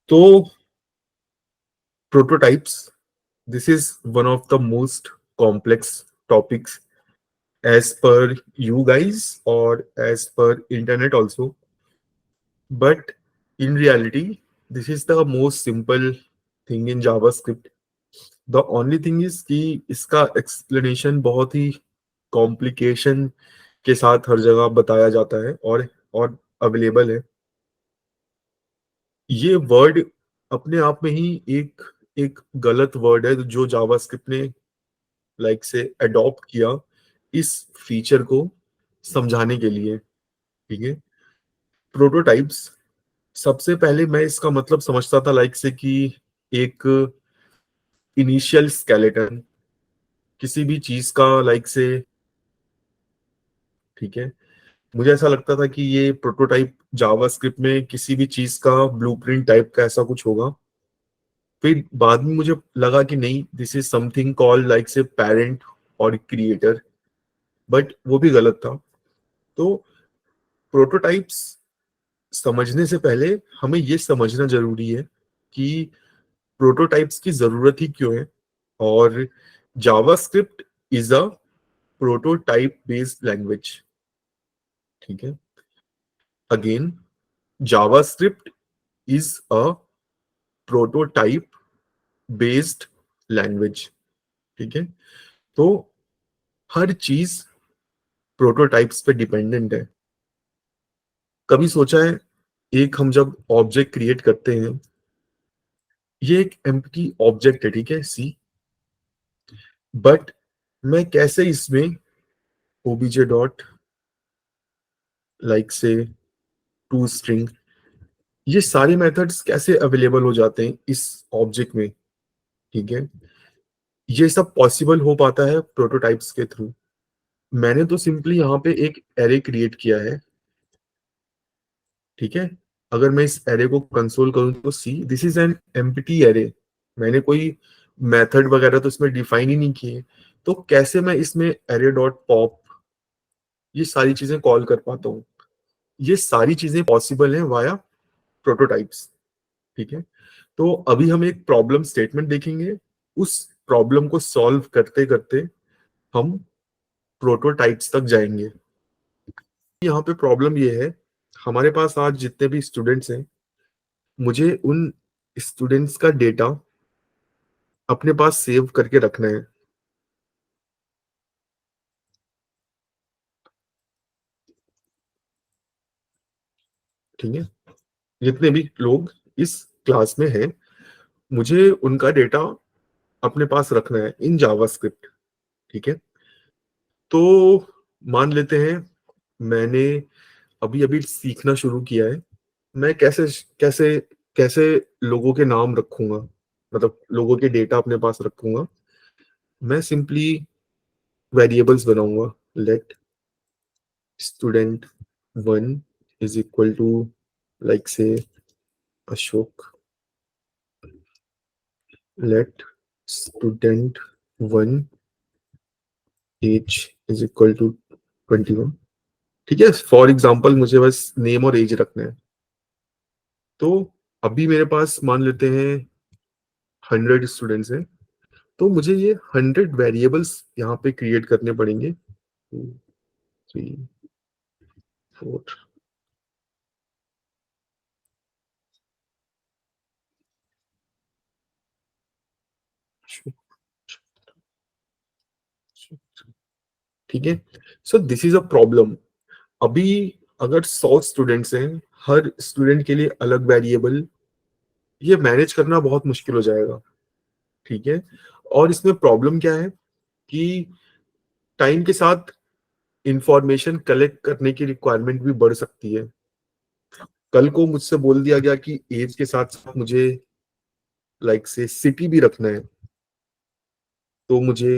तो prototypes, this is one of the most complex topics as per you guys or as per internet also, but in reality this is the most simple thing in JavaScript. The only thing is कि इसका explanation बहुत ही complication के साथ हर जगह बताया जाता है और अवेलेबल है। ये वर्ड अपने आप में ही एक एक गलत वर्ड है जो जावास्क्रिप्ट ने से अडॉप्ट किया इस फीचर को समझाने के लिए। ठीक है, प्रोटोटाइप्स, सबसे पहले मैं इसका मतलब समझता था से कि एक इनिशियल स्केलेटन किसी भी चीज का से। ठीक है, मुझे ऐसा लगता था कि ये प्रोटोटाइप जावास्क्रिप्ट में किसी भी चीज का ब्लूप्रिंट टाइप का ऐसा कुछ होगा। फिर बाद में मुझे लगा कि नहीं, दिस इज समथिंग कॉल्ड से पेरेंट और क्रिएटर, बट वो भी गलत था। तो प्रोटोटाइप्स समझने से पहले हमें ये समझना जरूरी है कि प्रोटोटाइप्स की जरूरत ही क्यों है। और JavaScript is a prototype based language. ठीक है, again, JavaScript is a prototype based language. ठीक है, तो हर चीज प्रोटोटाइप्स पे डिपेंडेंट है। कभी सोचा है, एक हम जब ऑब्जेक्ट क्रिएट करते हैं, ये एक एम्प्टी ऑब्जेक्ट है, ठीक है, सी, बट मैं कैसे इसमें ओबीजे डॉट से टू स्ट्रिंग, ये सारे मेथड्स कैसे अवेलेबल हो जाते हैं इस ऑब्जेक्ट में। ठीक है, ये सब पॉसिबल हो पाता है प्रोटोटाइप्स के थ्रू। मैंने तो सिंपली यहाँ पे एक एरे क्रिएट किया है। ठीक है, अगर मैं इस एरे को कंसोल करूँ तो see this is an empty array. मैंने कोई मेथड वगैरह तो इसमें डिफाइन ही नहीं किए, तो कैसे मैं इसमें एरे डॉट पॉप ये सारी चीजें कॉल कर पाता हूँ। ये सारी चीजें पॉसिबल हैं वाया प्रोटोटाइप्स। ठीक है, तो अभी हम एक प्रॉब्लम स्टेटमेंट देखेंगे, उस प्रॉब्लम को सॉल्व करते करते हम प्रोटोटाइप्स तक जाएंगे। यहाँ पे प्रॉब्लम ये है, हमारे पास आज जितने भी स्टूडेंट्स हैं, मुझे उन स्टूडेंट्स का डेटा अपने पास सेव करके रखना है। ठीक है, जितने भी लोग इस क्लास में हैं, मुझे उनका डेटा अपने पास रखना है इन जावास्क्रिप्ट। ठीक है, तो मान लेते हैं मैंने अभी अभी सीखना शुरू किया है, मैं कैसे कैसे कैसे लोगों के नाम रखूंगा, मतलब लोगों के डेटा अपने पास रखूंगा। मैं सिंपली वेरिएबल्स बनाऊंगा, let student one is equal to say Ashok, let student one age is equal to 21। ठीक है, फॉर एग्जाम्पल मुझे बस नेम और एज रखना है। तो अभी मेरे पास मान लेते हैं 100 स्टूडेंट्स हैं, तो मुझे ये 100 वेरिएबल्स यहाँ पे क्रिएट करने पड़ेंगे। 2 3 4। ठीक है, so this is a problem. अभी अगर 100 स्टूडेंट्स हैं, हर स्टूडेंट के लिए अलग वेरिएबल, ये मैनेज करना बहुत मुश्किल हो जाएगा। ठीक है, और इसमें प्रॉब्लम क्या है कि टाइम के साथ इंफॉर्मेशन कलेक्ट करने की रिक्वायरमेंट भी बढ़ सकती है। कल को मुझसे बोल दिया गया कि एज के साथ साथ मुझे से सिटी भी रखना है, तो मुझे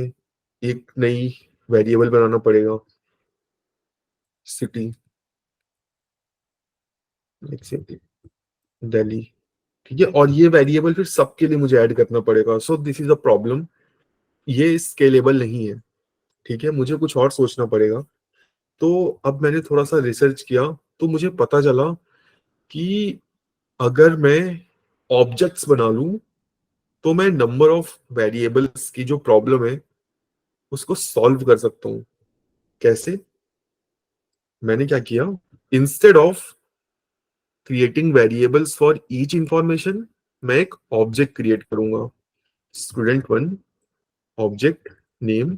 एक नई वेरिएबल बनाना पड़ेगा, सिटी, सिटी दिल्ली। ठीक है, और ये वेरिएबल फिर सबके लिए मुझे ऐड करना पड़ेगा। So this is a problem, ये स्केलेबल नहीं है। ठीक है, मुझे कुछ और सोचना पड़ेगा। तो अब मैंने थोड़ा सा रिसर्च किया, तो मुझे पता चला कि अगर मैं ऑब्जेक्ट्स बना लूं, तो मैं नंबर ऑफ वेरिएबल्स की जो प्रॉब्लम है उसको सॉल्व कर सकता हूँ। कैसे? मैंने क्या किया, instead of creating variables for each information, मैं एक ऑब्जेक्ट क्रिएट करूंगा। Student one, object name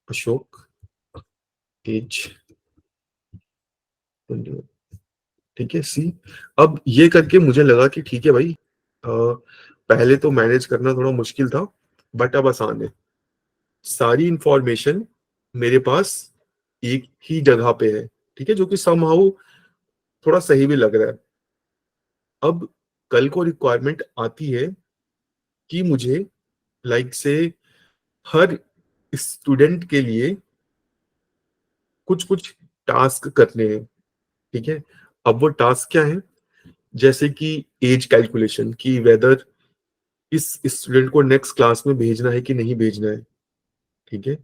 Ashok, age, ठीक है, सी। अब ये करके मुझे लगा कि ठीक है भाई, पहले तो मैनेज करना थोड़ा मुश्किल था, बट अब आसान है। सारी इंफॉर्मेशन मेरे पास एक ही जगह पे है, ठीक है, जो कि समहाउ थोड़ा सही भी लग रहा है। अब कल को रिक्वायरमेंट आती है कि मुझे लाइक से हर स्टूडेंट के लिए कुछ कुछ टास्क करने हैं, ठीक है। अब वो टास्क क्या है? जैसे कि एज कैलकुलेशन, की वेदर इस स्टूडेंट को नेक्स्ट क्लास में भेजना है कि नहीं भेजना है, ठीक है।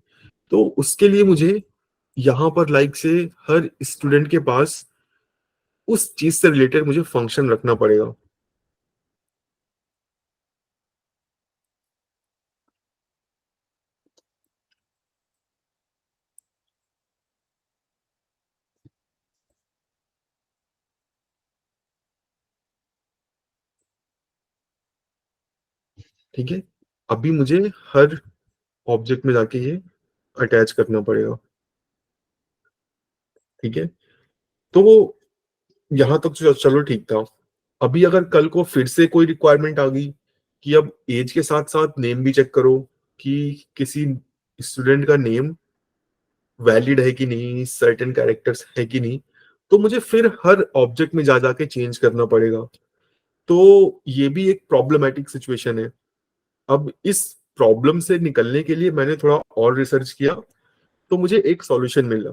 तो उसके लिए मुझे यहाँ पर लाइक से हर स्टूडेंट के पास उस चीज से रिलेटेड मुझे फंक्शन रखना पड़ेगा। ठीक है, अभी मुझे हर ऑब्जेक्ट में जाके ये अटैच करना पड़ेगा, ठीक है। तो यहाँ तक तो चलो ठीक था। अभी अगर कल को फिर से कोई रिक्वायरमेंट आ गई कि अब एज के साथ साथ नेम भी चेक करो, कि किसी स्टूडेंट का नेम वैलिड है कि नहीं, सर्टेन कैरेक्टर्स है कि नहीं, तो मुझे फिर हर ऑब्जेक्ट में जा जाके चेंज करना पड़ेगा। तो ये भी एक प्रॉब्लमेटिक सिचुएशन है। अब इस प्रॉब्लम से निकलने के लिए मैंने थोड़ा और रिसर्च किया, तो मुझे एक सॉल्यूशन मिला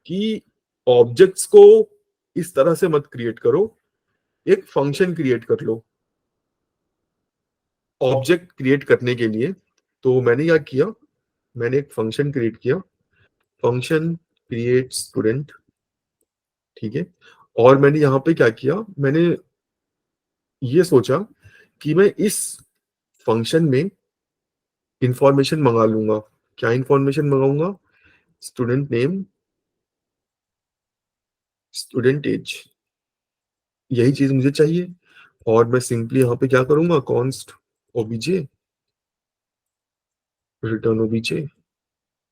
कि ऑब्जेक्ट्स को इस तरह से मत क्रिएट करो, एक फंक्शन क्रिएट कर लो ऑब्जेक्ट क्रिएट करने के लिए। तो मैंने क्या किया, मैंने एक फंक्शन क्रिएट किया, फंक्शन क्रिएट स्टूडेंट, ठीक है। और मैंने यहाँ पे क्या किया, मैंने ये सोचा कि मैं इस फंक्शन में इंफॉर्मेशन मंगा लूंगा। क्या इंफॉर्मेशन मंगाऊंगा? स्टूडेंट नेम, स्टूडेंट एज, यही चीज मुझे चाहिए। और मैं सिंपली यहाँ पे क्या करूंगा, कॉन्स्ट ओबीजे, रिटर्न ओबीजे,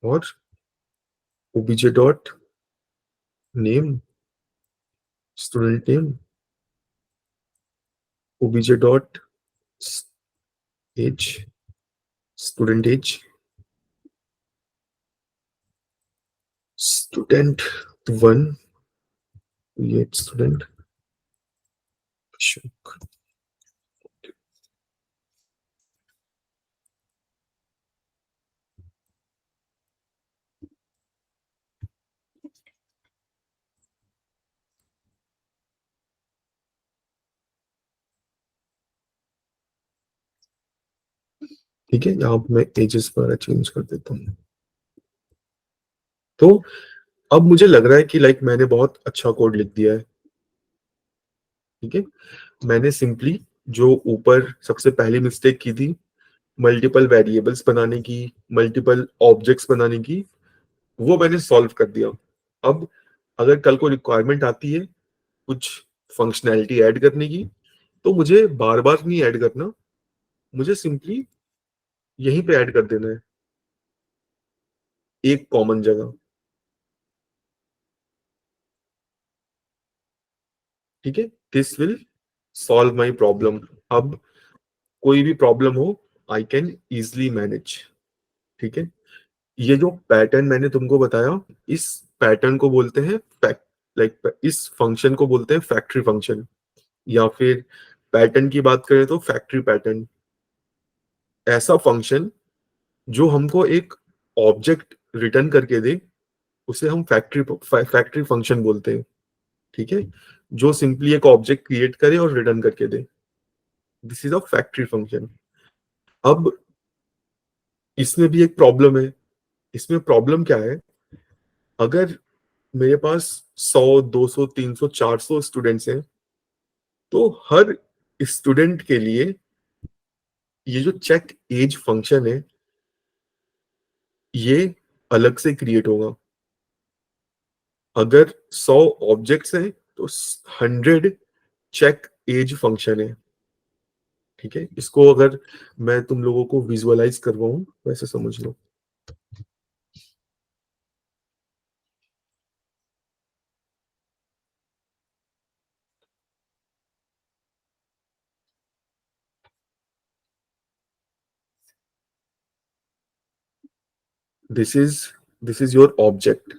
और OBJ dot name, student name, OBJ dot age, student age, student one, ये स्टूडेंट अशोक। ठीक है, यहाँ पे मैं एजेस वगैरह चेंज कर देता हूँ। तो अब मुझे लग रहा है कि लाइक मैंने बहुत अच्छा कोड लिख दिया है, ठीक है। मैंने सिंपली जो ऊपर सबसे पहली मिस्टेक की थी, मल्टीपल वेरिएबल्स बनाने की, मल्टीपल ऑब्जेक्ट्स बनाने की, वो मैंने सॉल्व कर दिया। अब अगर कल को रिक्वायरमेंट आती है कुछ फंक्शनैलिटी ऐड करने की, तो मुझे बार बार नहीं ऐड करना, मुझे सिंपली यहीं पे ऐड कर देना है, एक कॉमन जगह, ठीक है। This will solve my problem. अब कोई भी प्रॉब्लम हो, आई कैन इजिली मैनेज, ठीक है। ये जो पैटर्न मैंने तुमको बताया, इस पैटर्न को बोलते हैं फैक्ट, लाइक इस फंक्शन को बोलते हैं फैक्ट्री फंक्शन, या फिर पैटर्न की बात करें तो फैक्ट्री पैटर्न। ऐसा फंक्शन जो हमको एक ऑब्जेक्ट रिटर्न करके दे, उसे हम फैक्ट्री फैक्ट्री फंक्शन बोलते हैं, ठीक है। जो सिंपली एक ऑब्जेक्ट क्रिएट करे और रिटर्न करके दे, this is a factory function. अब इसमें भी एक प्रॉब्लम है। इसमें प्रॉब्लम क्या है, अगर मेरे पास 100, 200, 300, 400 स्टूडेंट्स हैं, तो हर स्टूडेंट के लिए ये जो चेक एज फंक्शन है ये अलग से क्रिएट होगा। अगर 100 ऑब्जेक्ट्स हैं तो 100 चेक एज फंक्शन है। ठीक है, इसको अगर मैं तुम लोगों को विजुअलाइज करवाऊं वैसे समझ लो। This is this is your object.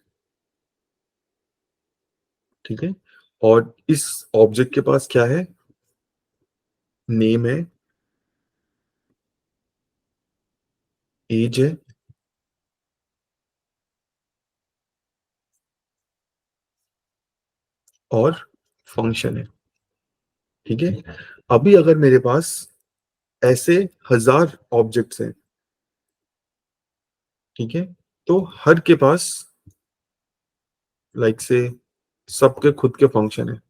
ठीक है, और इस ऑब्जेक्ट के पास क्या है? नेम है, एज है, और फंक्शन है। ठीक है, अभी अगर मेरे पास ऐसे 1000 ऑब्जेक्ट्स हैं, ठीक है, तो हर के पास लाइक से सबके खुद के फंक्शन है।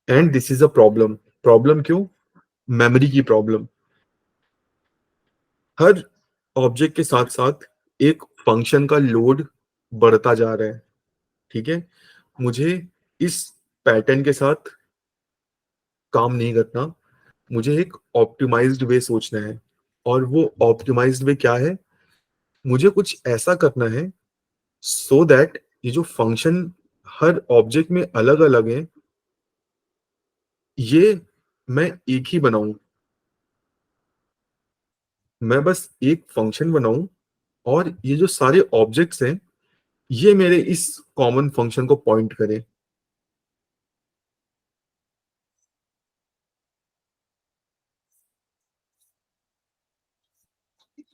And this is a problem. Problem क्यों? मेमोरी की प्रॉब्लम। हर ऑब्जेक्ट के साथ साथ एक फंक्शन का लोड बढ़ता जा रहा है। ठीक है, मुझे इस पैटर्न के साथ काम नहीं करना, मुझे एक ऑप्टिमाइज्ड वे सोचना है। और वो ऑप्टिमाइज्ड वे क्या है? मुझे कुछ ऐसा करना है सो दैट ये जो फंक्शन हर ऑब्जेक्ट में अलग अलग है, ये मैं एक ही बनाऊं। मैं बस एक फंक्शन बनाऊं और ये जो सारे ऑब्जेक्ट्स हैं ये मेरे इस कॉमन फंक्शन को पॉइंट करें।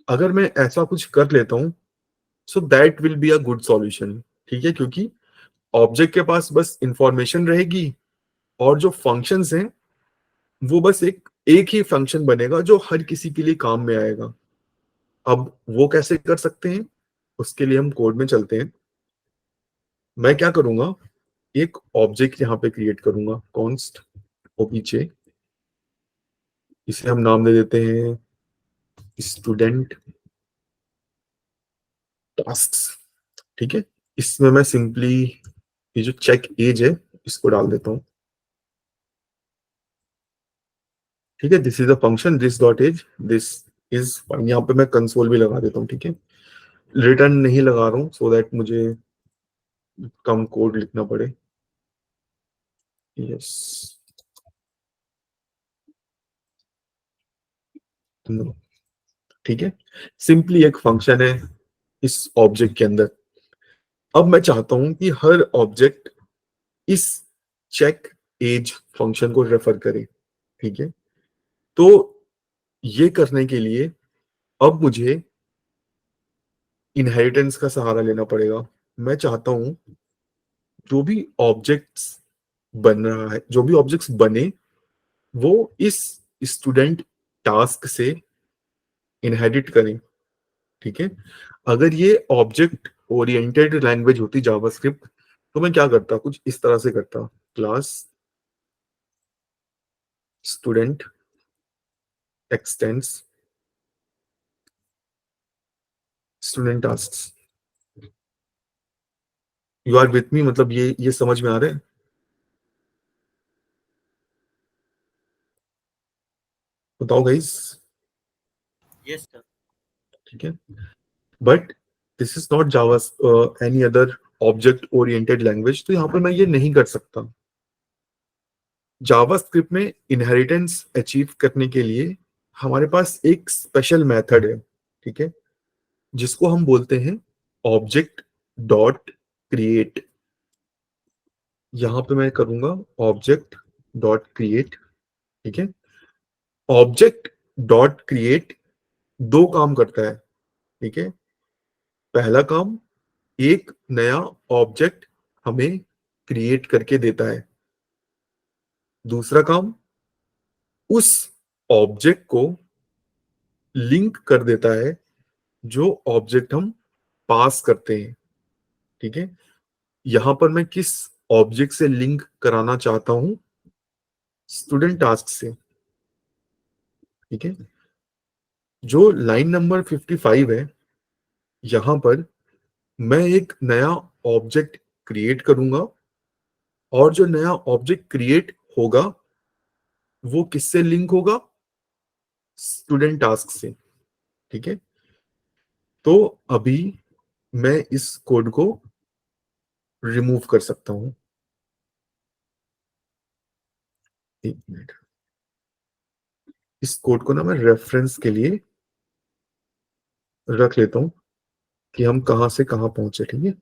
अगर मैं ऐसा कुछ कर लेता हूं so that will be a good solution. ठीक है, क्योंकि ऑब्जेक्ट के पास बस इंफॉर्मेशन रहेगी और जो फंक्शंस हैं वो बस एक एक ही फंक्शन बनेगा जो हर किसी के लिए काम में आएगा। अब वो कैसे कर सकते हैं? उसके लिए हम कोड में चलते हैं। मैं क्या करूंगा, एक ऑब्जेक्ट यहाँ पे क्रिएट करूंगा, कॉन्स्ट और पीछे इसे हम नाम दे देते हैं स्टूडेंट टास्क्स। ठीक है, इसमें मैं सिंपली ये जो चेक एज है इसको डाल देता हूँ। ठीक है, this is a function this dot age, this is. यहाँ पे मैं कंसोल भी लगा देता हूँ। ठीक है, रिटर्न नहीं लगा रहा हूँ सो दैट मुझे कम कोड लिखना पड़े। यस, ठीक है, सिंपली एक फंक्शन है इस ऑब्जेक्ट के अंदर। अब मैं चाहता हूं कि हर ऑब्जेक्ट इस चेक एज फंक्शन को रेफर करे। ठीक है, तो ये करने के लिए अब मुझे इनहेरिटेंस का सहारा लेना पड़ेगा। मैं चाहता हूं जो भी ऑब्जेक्ट्स बन रहा है, जो भी ऑब्जेक्ट्स बने वो इस स्टूडेंट टास्क से इनहेरिट करें। ठीक है, अगर ये ऑब्जेक्ट ओरिएंटेड लैंग्वेज होती जावास्क्रिप्ट तो मैं क्या करता, कुछ इस तरह से करता। Class student extends student task. You are with me? मतलब ये समझ में आ रहा है? बताओ गाइस। Yes, sir. ठीक है, but this is not Java any other object oriented language, तो यहाँ पे मैं ये नहीं कर सकता। जावास्क्रिप्ट में इनहेरिटेंस अचीव करने के लिए हमारे पास एक स्पेशल मेथड है। ठीक है, जिसको हम बोलते हैं ऑब्जेक्ट डॉट क्रिएट। यहां पे मैं करूंगा ऑब्जेक्ट डॉट क्रिएट। ठीक है, ऑब्जेक्ट डॉट क्रिएट दो काम करता है। ठीक है, पहला काम, एक नया ऑब्जेक्ट हमें क्रिएट करके देता है। दूसरा काम, उस ऑब्जेक्ट को लिंक कर देता है जो ऑब्जेक्ट हम पास करते हैं। ठीक है, यहां पर मैं किस ऑब्जेक्ट से लिंक कराना चाहता हूं स्टूडेंट टास्क से, ठीक है। जो लाइन नंबर 55 है, यहां पर मैं एक नया ऑब्जेक्ट क्रिएट करूंगा, और जो नया ऑब्जेक्ट क्रिएट होगा वो किससे लिंक होगा? स्टूडेंट टास्क से, ठीक है। तो अभी मैं इस कोड को रिमूव कर सकता हूं। एक मिनट, इस कोड को ना मैं रेफरेंस के लिए रख लेता हूं कि हम कहां से कहां पहुंचे, ठीक है।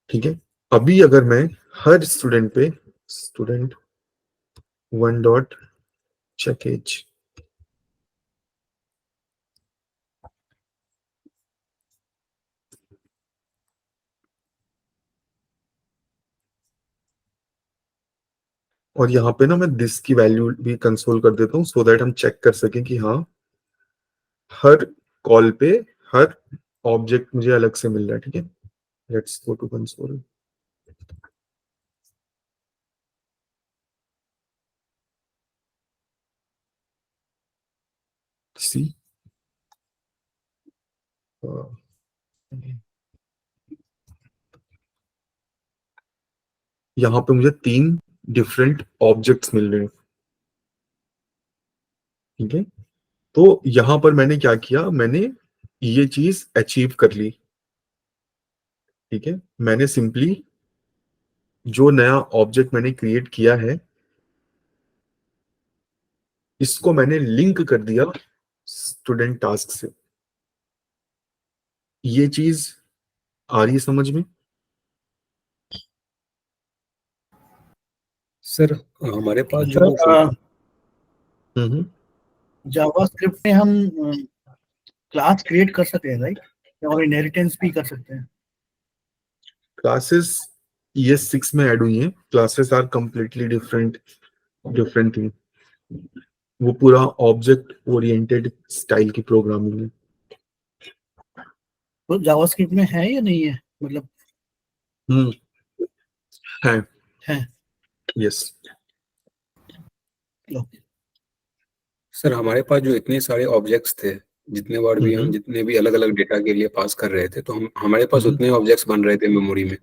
ठीक है, अभी अगर मैं हर स्टूडेंट पे student one dot check age, और यहाँ पे ना मैं दिस की वैल्यू भी कंसोल कर देता हूँ, सो दैट हम चेक कर सकें कि हाँ, हर कॉल पे हर ऑब्जेक्ट मुझे अलग से मिल रहा है, ठीक है। Let's go to console. See, यहाँ पे मुझे 3 डिफरेंट ऑब्जेक्ट्स मिल रहे हैं, ठीक है। तो यहां पर मैंने क्या किया, मैंने ये चीज अचीव कर ली, ठीक है। मैंने सिंपली जो नया ऑब्जेक्ट मैंने क्रिएट किया है, इसको मैंने लिंक कर दिया स्टूडेंट टास्क से। ये चीज आ रही है समझ में? सर हमारे पास जो वो सर हम्म। जावास्क्रिप्ट में हम क्लास क्रिएट कर सकते हैं राइट, और इनहेरिटेंस भी कर सकते हैं। क्लासेस ये 6 में ऐड हुई हैं। Classes are completely different different thing. वो पूरा ऑब्जेक्ट ओरिएंटेड स्टाइल की प्रोग्रामिंग है। तो जावास्क्रिप्ट में है या नहीं है, मतलब हम्म, है। है? यस। सर हमारे पास जो इतने सारे ऑब्जेक्ट्स थे, जितने बार भी हम जितने भी अलग अलग डेटा के लिए पास कर रहे थे, तो हमारे पास उतने ऑब्जेक्ट्स बन रहे थे मेमोरी में,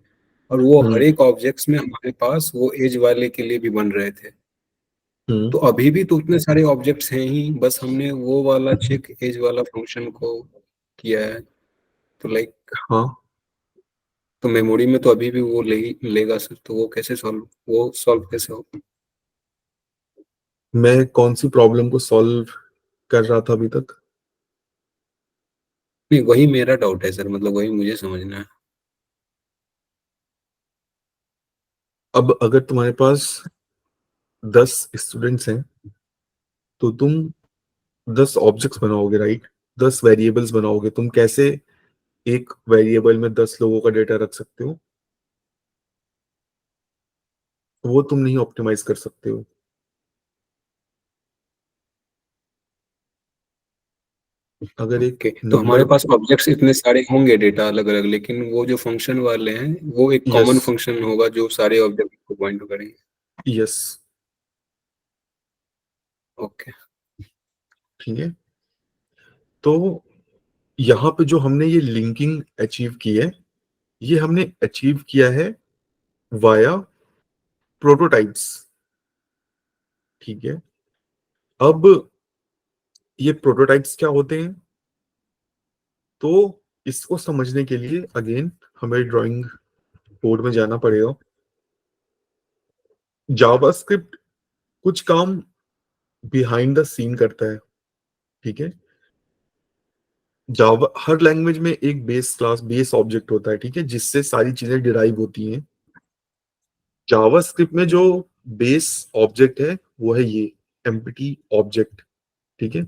और वो हर एक ऑब्जेक्ट्स में हमारे पास वो एज वाले के लिए भी बन रहे थे। तो अभी भी तो उतने सारे ऑब्जेक्ट्स हैं ही, बस हमने वो वाला चेक एज वाला फंक्शन को किया है। तो लाइक हाँ, तो मेमोरी में तो अभी भी वो लेगा सर, तो वो सॉल्व कैसे होगा? मैं कौन सी प्रॉब्लम को सॉल्व कर रहा था अभी तक? नहीं, वही मेरा डाउट है सर, मतलब वही मुझे समझना है। अब अगर तुम्हारे पास 10 स्टूडेंट्स हैं, तो तुम 10 ऑब्जेक्ट्स बनाओगे, राइट? 10 वेरिएबल्स बनाओगे। तुम कैसे एक वेरिएबल में 10 लोगों का डेटा रख सकते हो? वो तुम नहीं ऑप्टिमाइज कर सकते हो। अगर एक ओके, तो हमारे नंबर, पास ऑब्जेक्ट्स इतने सारे होंगे, डेटा अलग अलग, लेकिन वो जो फंक्शन वाले हैं वो एक यस, कॉमन फंक्शन होगा जो सारे ऑब्जेक्ट को पॉइंट करेंगे। Yes, okay. ठीक है। तो यहाँ पे जो हमने ये लिंकिंग अचीव की है, ये हमने अचीव किया है वाया प्रोटोटाइप्स, ठीक है। अब ये प्रोटोटाइप्स क्या होते हैं? तो इसको समझने के लिए अगेन हमें ड्राइंग बोर्ड में जाना पड़ेगा। जावास्क्रिप्ट कुछ काम बिहाइंड द सीन करता है, ठीक है। जावा हर लैंग्वेज में एक बेस क्लास, बेस ऑब्जेक्ट होता है, ठीक है, जिससे सारी चीजें डिराइव होती हैं। जावास्क्रिप्ट में जो बेस ऑब्जेक्ट है वो है ये एम्प्टी ऑब्जेक्ट, ठीक है।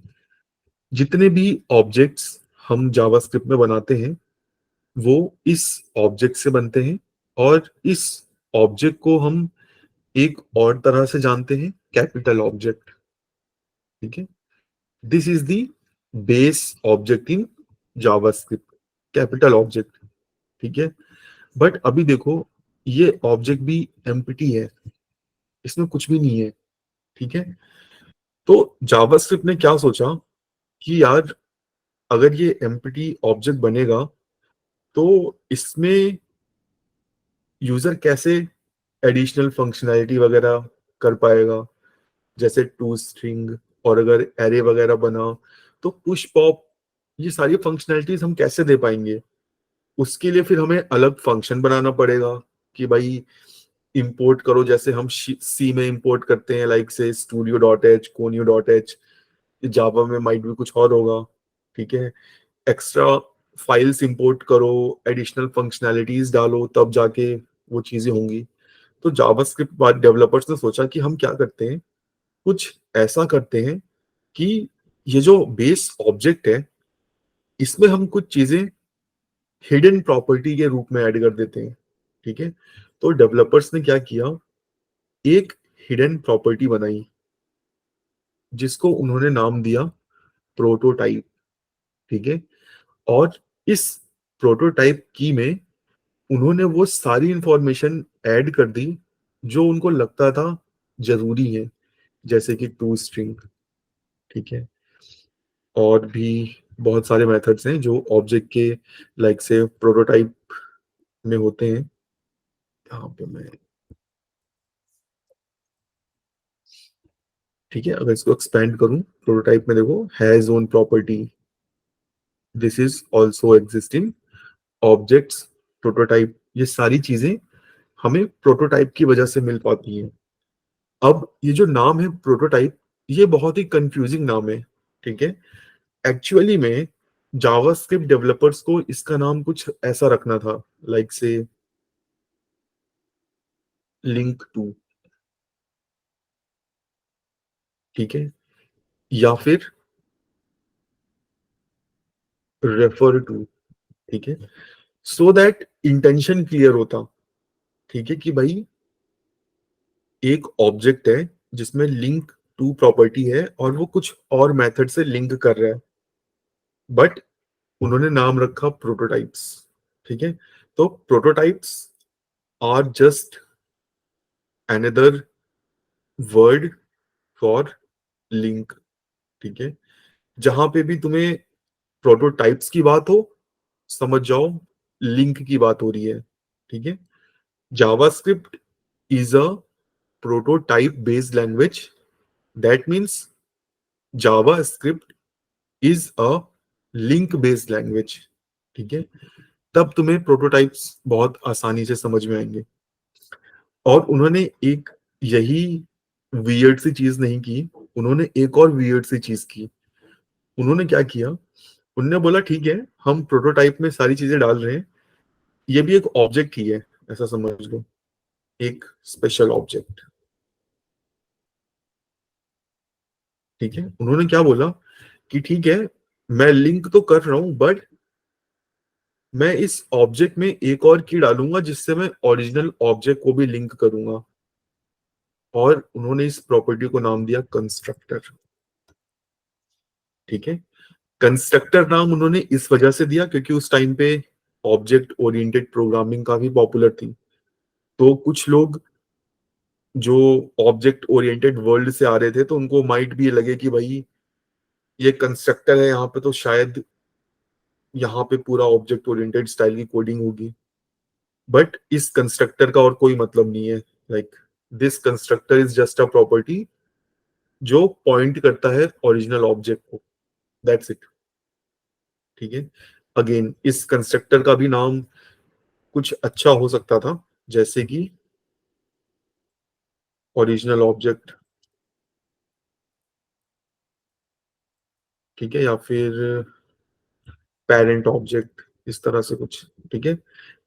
जितने भी ऑब्जेक्ट्स हम जावास्क्रिप्ट में बनाते हैं वो इस ऑब्जेक्ट से बनते हैं, और इस ऑब्जेक्ट को हम एक और तरह से जानते हैं, कैपिटल ऑब्जेक्ट, ठीक है। This is the base object in JavaScript, capital object, ठीक है। बट अभी देखो ये ऑब्जेक्ट भी एम्प्टी है, इसमें कुछ भी नहीं है, ठीक है। तो जावास्क्रिप्ट ने क्या सोचा कि यार अगर ये एम्प्टी ऑब्जेक्ट बनेगा तो इसमें यूजर कैसे एडिशनल फंक्शनैलिटी वगैरह कर पाएगा, जैसे टू स्ट्रिंग, और अगर एरे वगैरह बना तो पुश पॉप, ये सारी फंक्शनैलिटीज हम कैसे दे पाएंगे। उसके लिए फिर हमें अलग फंक्शन बनाना पड़ेगा कि भाई इंपोर्ट करो, जैसे हम सी में इंपोर्ट करते हैं, like say studio dot h, conio dot h. Java में माइट भी कुछ और होगा, ठीक है। एक्स्ट्रा फाइल्स इंपोर्ट करो, एडिशनल फंक्शनैलिटीज डालो, तब जाके वो चीजें होंगी। तो जावास्क्रिप्ट बाद डेवलपर्स ने सोचा कि हम क्या करते हैं, कुछ ऐसा करते हैं कि ये जो बेस ऑब्जेक्ट है इसमें हम कुछ चीजें हिडन प्रॉपर्टी के रूप में ऐड कर देते हैं, ठीक है। तो डेवलपर्स ने क्या किया, एक हिडन प्रॉपर्टी बनाई जिसको उन्होंने नाम दिया प्रोटोटाइप, ठीक है। और इस प्रोटोटाइप की में उन्होंने वो सारी इंफॉर्मेशन ऐड कर दी जो उनको लगता था जरूरी है, जैसे कि टू स्ट्रिंग, ठीक है। और भी बहुत सारे मेथड्स हैं जो ऑब्जेक्ट के लाइक से प्रोटोटाइप में होते हैं। यहाँ पे मैं, ठीक है, अगर इसको एक्सपेंड करूं, प्रोटोटाइप में देखो has own property, this is also existing objects, prototype, ये सारी चीजें हमें प्रोटोटाइप की वजह से मिल पाती हैं। अब ये जो नाम है प्रोटोटाइप, ये बहुत ही कंफ्यूजिंग नाम है, ठीक है। एक्चुअली में जावास्क्रिप्ट डेवलपर्स को इसका नाम कुछ ऐसा रखना था, लाइक से लिंक टू, ठीक है, या फिर रेफर टू, ठीक है, सो दैट इंटेंशन क्लियर होता, ठीक है, कि भाई एक ऑब्जेक्ट है जिसमें लिंक टू प्रॉपर्टी है और वो कुछ और मेथड से लिंक कर रहा है, बट उन्होंने नाम रखा प्रोटोटाइप्स, ठीक है। तो prototypes are just another word for link, ठीक है। जहां पे भी तुम्हें प्रोटोटाइप्स की बात हो, समझ जाओ लिंक की बात हो रही है, ठीक है। JavaScript is a prototype based language, that means JavaScript is a link based language, ठीक है। तब तुम्हें प्रोटोटाइप्स बहुत आसानी से समझ में आएंगे। और उन्होंने एक यही वियर्ड सी चीज नहीं की, उन्होंने एक और वियर्ड सी चीज की। उन्होंने क्या किया, उन्होंने बोला ठीक है हम प्रोटोटाइप में सारी चीजें डाल रहे हैं, ये भी एक ऑब्जेक्ट ही है, ऐसा समझ लो, एक स्पेशल ऑब्जेक्ट, ठीक है। उन्होंने क्या बोला कि ठीक है मैं लिंक तो कर रहा हूं, बट मैं इस ऑब्जेक्ट में एक और की डालूंगा जिससे मैं ओरिजिनल ऑब्जेक्ट को भी लिंक करूंगा। और उन्होंने इस प्रॉपर्टी को नाम दिया कंस्ट्रक्टर, ठीक है। कंस्ट्रक्टर नाम उन्होंने इस वजह से दिया क्योंकि उस टाइम पे ऑब्जेक्ट ओरिएंटेड प्रोग्रामिंग काफी पॉपुलर थी। तो कुछ लोग जो ऑब्जेक्ट ओरिएंटेड वर्ल्ड से आ रहे थे तो उनको माइट भी लगे कि भाई ये कंस्ट्रक्टर है यहाँ पे, तो शायद यहाँ पे पूरा ऑब्जेक्ट ओरिएंटेड स्टाइल की कोडिंग होगी। बट इस कंस्ट्रक्टर का और कोई मतलब नहीं है, like this constructor is just a property जो पॉइंट करता है ओरिजिनल ऑब्जेक्ट को, दैट्स इट, ठीक है। अगेन इस कंस्ट्रक्टर का भी नाम कुछ अच्छा हो सकता था, जैसे कि ओरिजिनल ऑब्जेक्ट, ठीक है, या फिर पेरेंट ऑब्जेक्ट, इस तरह से कुछ, ठीक है।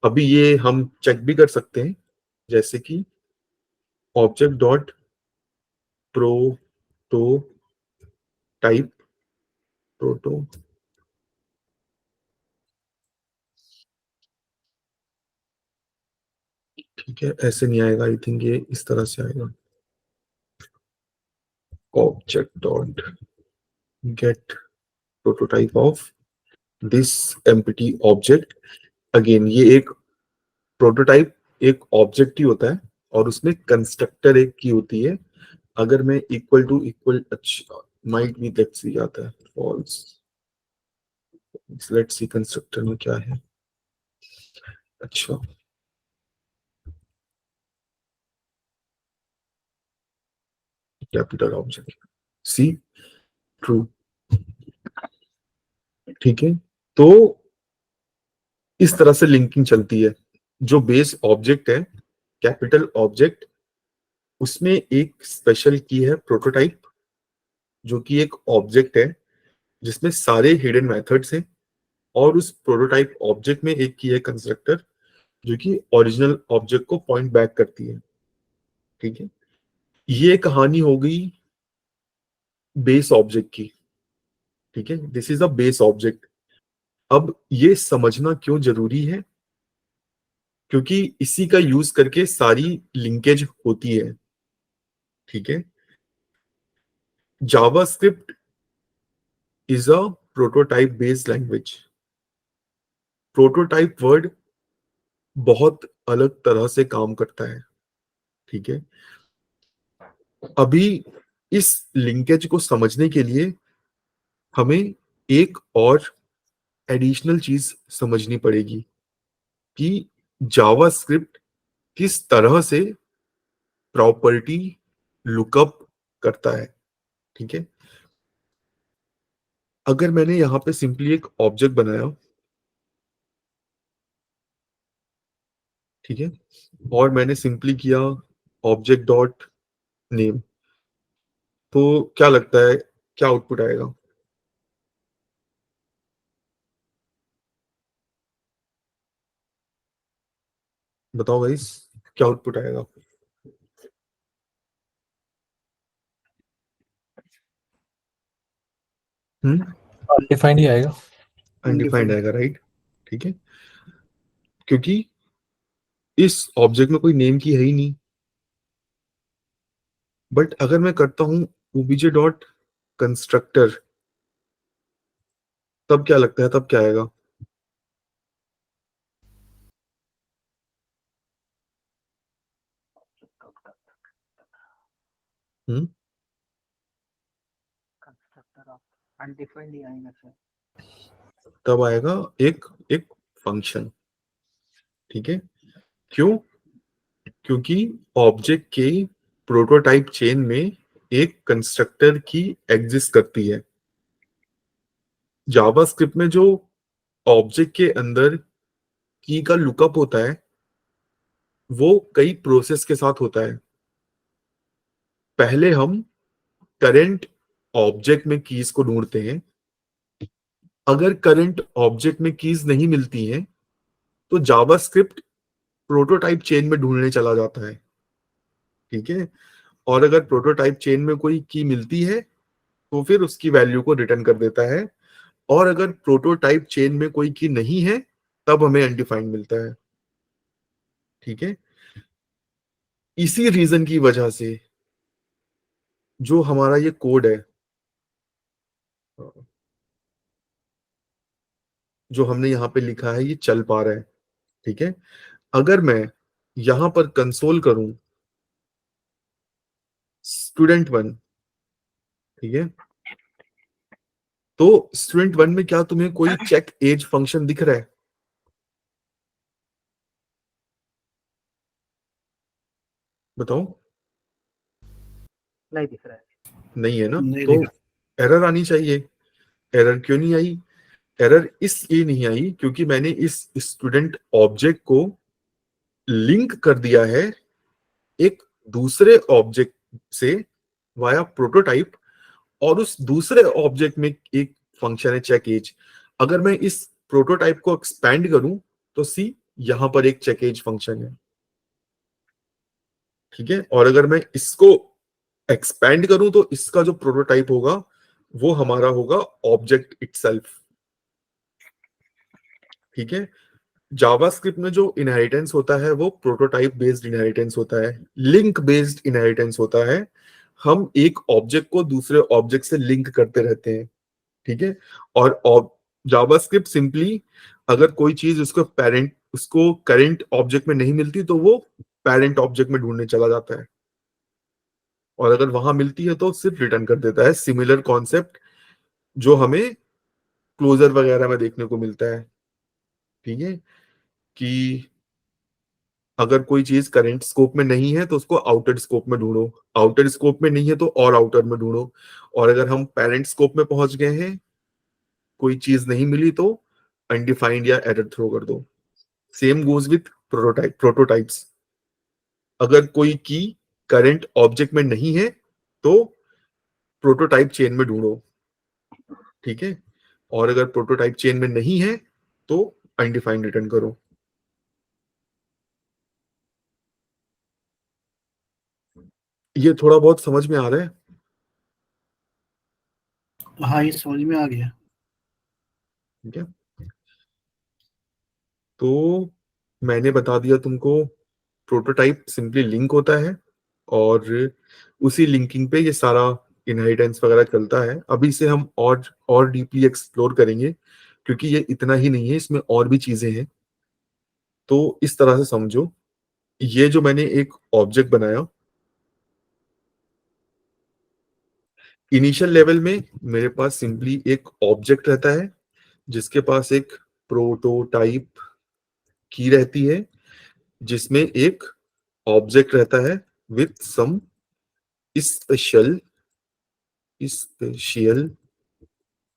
अभी ये हम चेक भी कर सकते हैं, जैसे कि ऑब्जेक्ट डॉट प्रोटोटाइप, प्रोटो, ठीक है, ऐसे नहीं आएगा, आई थिंक ये इस तरह से आएगा, object dot gate prototype of this empty object. Again ये एक प्रोटोटाइप एक ऑब्जेक्ट ही होता है और उसमें कंस्ट्रक्टर एक की होती है। अगर मैं इक्वल टू इक्वल, अच्छा माइट बी, लेट्स सी आता है फॉल्स, लेट्स सी कंस्ट्रक्टर में क्या है। अच्छा कैपिटल ऑब्जेक्ट सी ट्रू, ठीक है। तो इस तरह से लिंकिंग चलती है। जो बेस ऑब्जेक्ट है कैपिटल ऑब्जेक्ट, उसमें एक स्पेशल की है प्रोटोटाइप, जो कि एक ऑब्जेक्ट है जिसमें सारे हिडन मेथड्स हैं, और उस प्रोटोटाइप ऑब्जेक्ट में एक की है कंस्ट्रक्टर, जो कि ओरिजिनल ऑब्जेक्ट को पॉइंट बैक करती है, ठीक है। ये कहानी हो गई बेस ऑब्जेक्ट की, ठीक है। This is a base object. अब ये समझना क्यों जरूरी है, क्योंकि इसी का यूज करके सारी लिंकेज होती है, ठीक है। JavaScript is a prototype based language. Prototype word बहुत अलग तरह से काम करता है, ठीक है। अभी इस लिंकेज को समझने के लिए हमें एक और एडिशनल चीज समझनी पड़ेगी कि जावास्क्रिप्ट किस तरह से प्रॉपर्टी लुकअप करता है, ठीक है। अगर मैंने यहां पे सिंपली एक ऑब्जेक्ट बनाया, ठीक है, और मैंने सिंपली किया ऑब्जेक्ट डॉट नेम, तो क्या लगता है क्या आउटपुट आएगा? बताओ गाइस, क्या आउटपुट आएगा? अनडिफाइंड ही आएगा। अनडिफाइंड आएगा, राइट, ठीक है। क्योंकि इस ऑब्जेक्ट में कोई नेम की है ही नहीं। बट अगर मैं करता हूं obj डॉट कंस्ट्रक्टर, तब क्या लगता है, तब क्या आएगा? हम्म अनडिफाइंड ही आएगा सर। तब आएगा एक एक फंक्शन, ठीक है। क्यों? क्योंकि ऑब्जेक्ट के प्रोटोटाइप चेन में एक कंस्ट्रक्टर की एग्जिस्ट करती है। जावास्क्रिप्ट में जो ऑब्जेक्ट के अंदर की का लुकअप होता है, वो कई प्रोसेस के साथ होता है। पहले हम करंट ऑब्जेक्ट में कीज को ढूंढते हैं। अगर करंट ऑब्जेक्ट में कीज नहीं मिलती हैं, तो जावास्क्रिप्ट प्रोटोटाइप चेन में ढूंढने चला जाता है, ठीक है। और अगर प्रोटोटाइप चेन में कोई की मिलती है, तो फिर उसकी वैल्यू को रिटर्न कर देता है। और अगर प्रोटोटाइप चेन में कोई की नहीं है, तब हमें अनडिफाइंड मिलता है, ठीक है। इसी रीजन की वजह से जो हमारा ये कोड है, जो हमने यहाँ पे लिखा है, ये चल पा रहा है, ठीक है। अगर मैं यहां पर कंसोल करूं student1, ठीक है, तो student1 में क्या तुम्हें कोई चेक एज फंक्शन दिख रहा है? बताओ। नहीं दिख रहा है। नहीं है ना? नहीं तो दिख एरर आनी चाहिए। एरर क्यों नहीं आई? एरर इसलिए नहीं आई क्योंकि मैंने इस स्टूडेंट ऑब्जेक्ट को लिंक कर दिया है एक दूसरे ऑब्जेक्ट से वाया प्रोटोटाइप, और उस दूसरे ऑब्जेक्ट में एक फंक्शन है चेक एज। अगर मैं इस प्रोटोटाइप को एक्सपैंड करूं, तो सी यहां पर एक चेक एज फंक्शन है, ठीक है। और अगर मैं इसको एक्सपैंड करूं, तो इसका जो प्रोटोटाइप होगा वो हमारा होगा ऑब्जेक्ट इटसेल्फ, ठीक है। जावास्क्रिप्ट में जो इनहेरिटेंस होता है वो प्रोटोटाइप बेस्ड इनहेरिटेंस होता है, लिंक बेस्ड इनहेरिटेंस होता है। हम एक ऑब्जेक्ट को दूसरे ऑब्जेक्ट से लिंक करते रहते हैं, ठीक है। और जावास्क्रिप्ट सिंपली अगर कोई चीज उसको करंट ऑब्जेक्ट में नहीं मिलती तो वो पेरेंट ऑब्जेक्ट में ढूंढने चला जाता है, और अगर वहां मिलती है तो सिर्फ रिटर्न कर देता है। सिमिलर कॉन्सेप्ट जो हमें क्लोजर वगैरह में देखने को मिलता है, ठीक है, कि अगर कोई चीज करंट स्कोप में नहीं है तो उसको आउटर स्कोप में ढूंढो, आउटर स्कोप में नहीं है तो और आउटर में ढूंढो, और अगर हम पेरेंट स्कोप में पहुंच गए हैं, कोई चीज नहीं मिली तो अनडिफाइंड या एरर थ्रो कर दो। Same goes with prototypes. अगर कोई की करंट ऑब्जेक्ट में नहीं है तो प्रोटोटाइप चेन में ढूंढो, ठीक है, और अगर प्रोटोटाइप चेन में नहीं है तो अनडिफाइंड रिटर्न करो। ये थोड़ा बहुत समझ में आ रहा है? हाँ, ये समझ में आ गया। ठीक है, तो मैंने बता दिया तुमको, प्रोटोटाइप सिंपली लिंक होता है और उसी लिंकिंग पे ये सारा इनहेरिटेंस वगैरह चलता है। अभी से हम और डीपली एक्सप्लोर करेंगे, क्योंकि ये इतना ही नहीं है, इसमें और भी चीजें हैं। तो इस तरह से समझो, ये जो मैंने एक ऑब्जेक्ट बनाया, इनिशियल लेवल में मेरे पास सिंपली एक ऑब्जेक्ट रहता है जिसके पास एक प्रोटोटाइप की रहती है, जिसमें एक ऑब्जेक्ट रहता है with some special special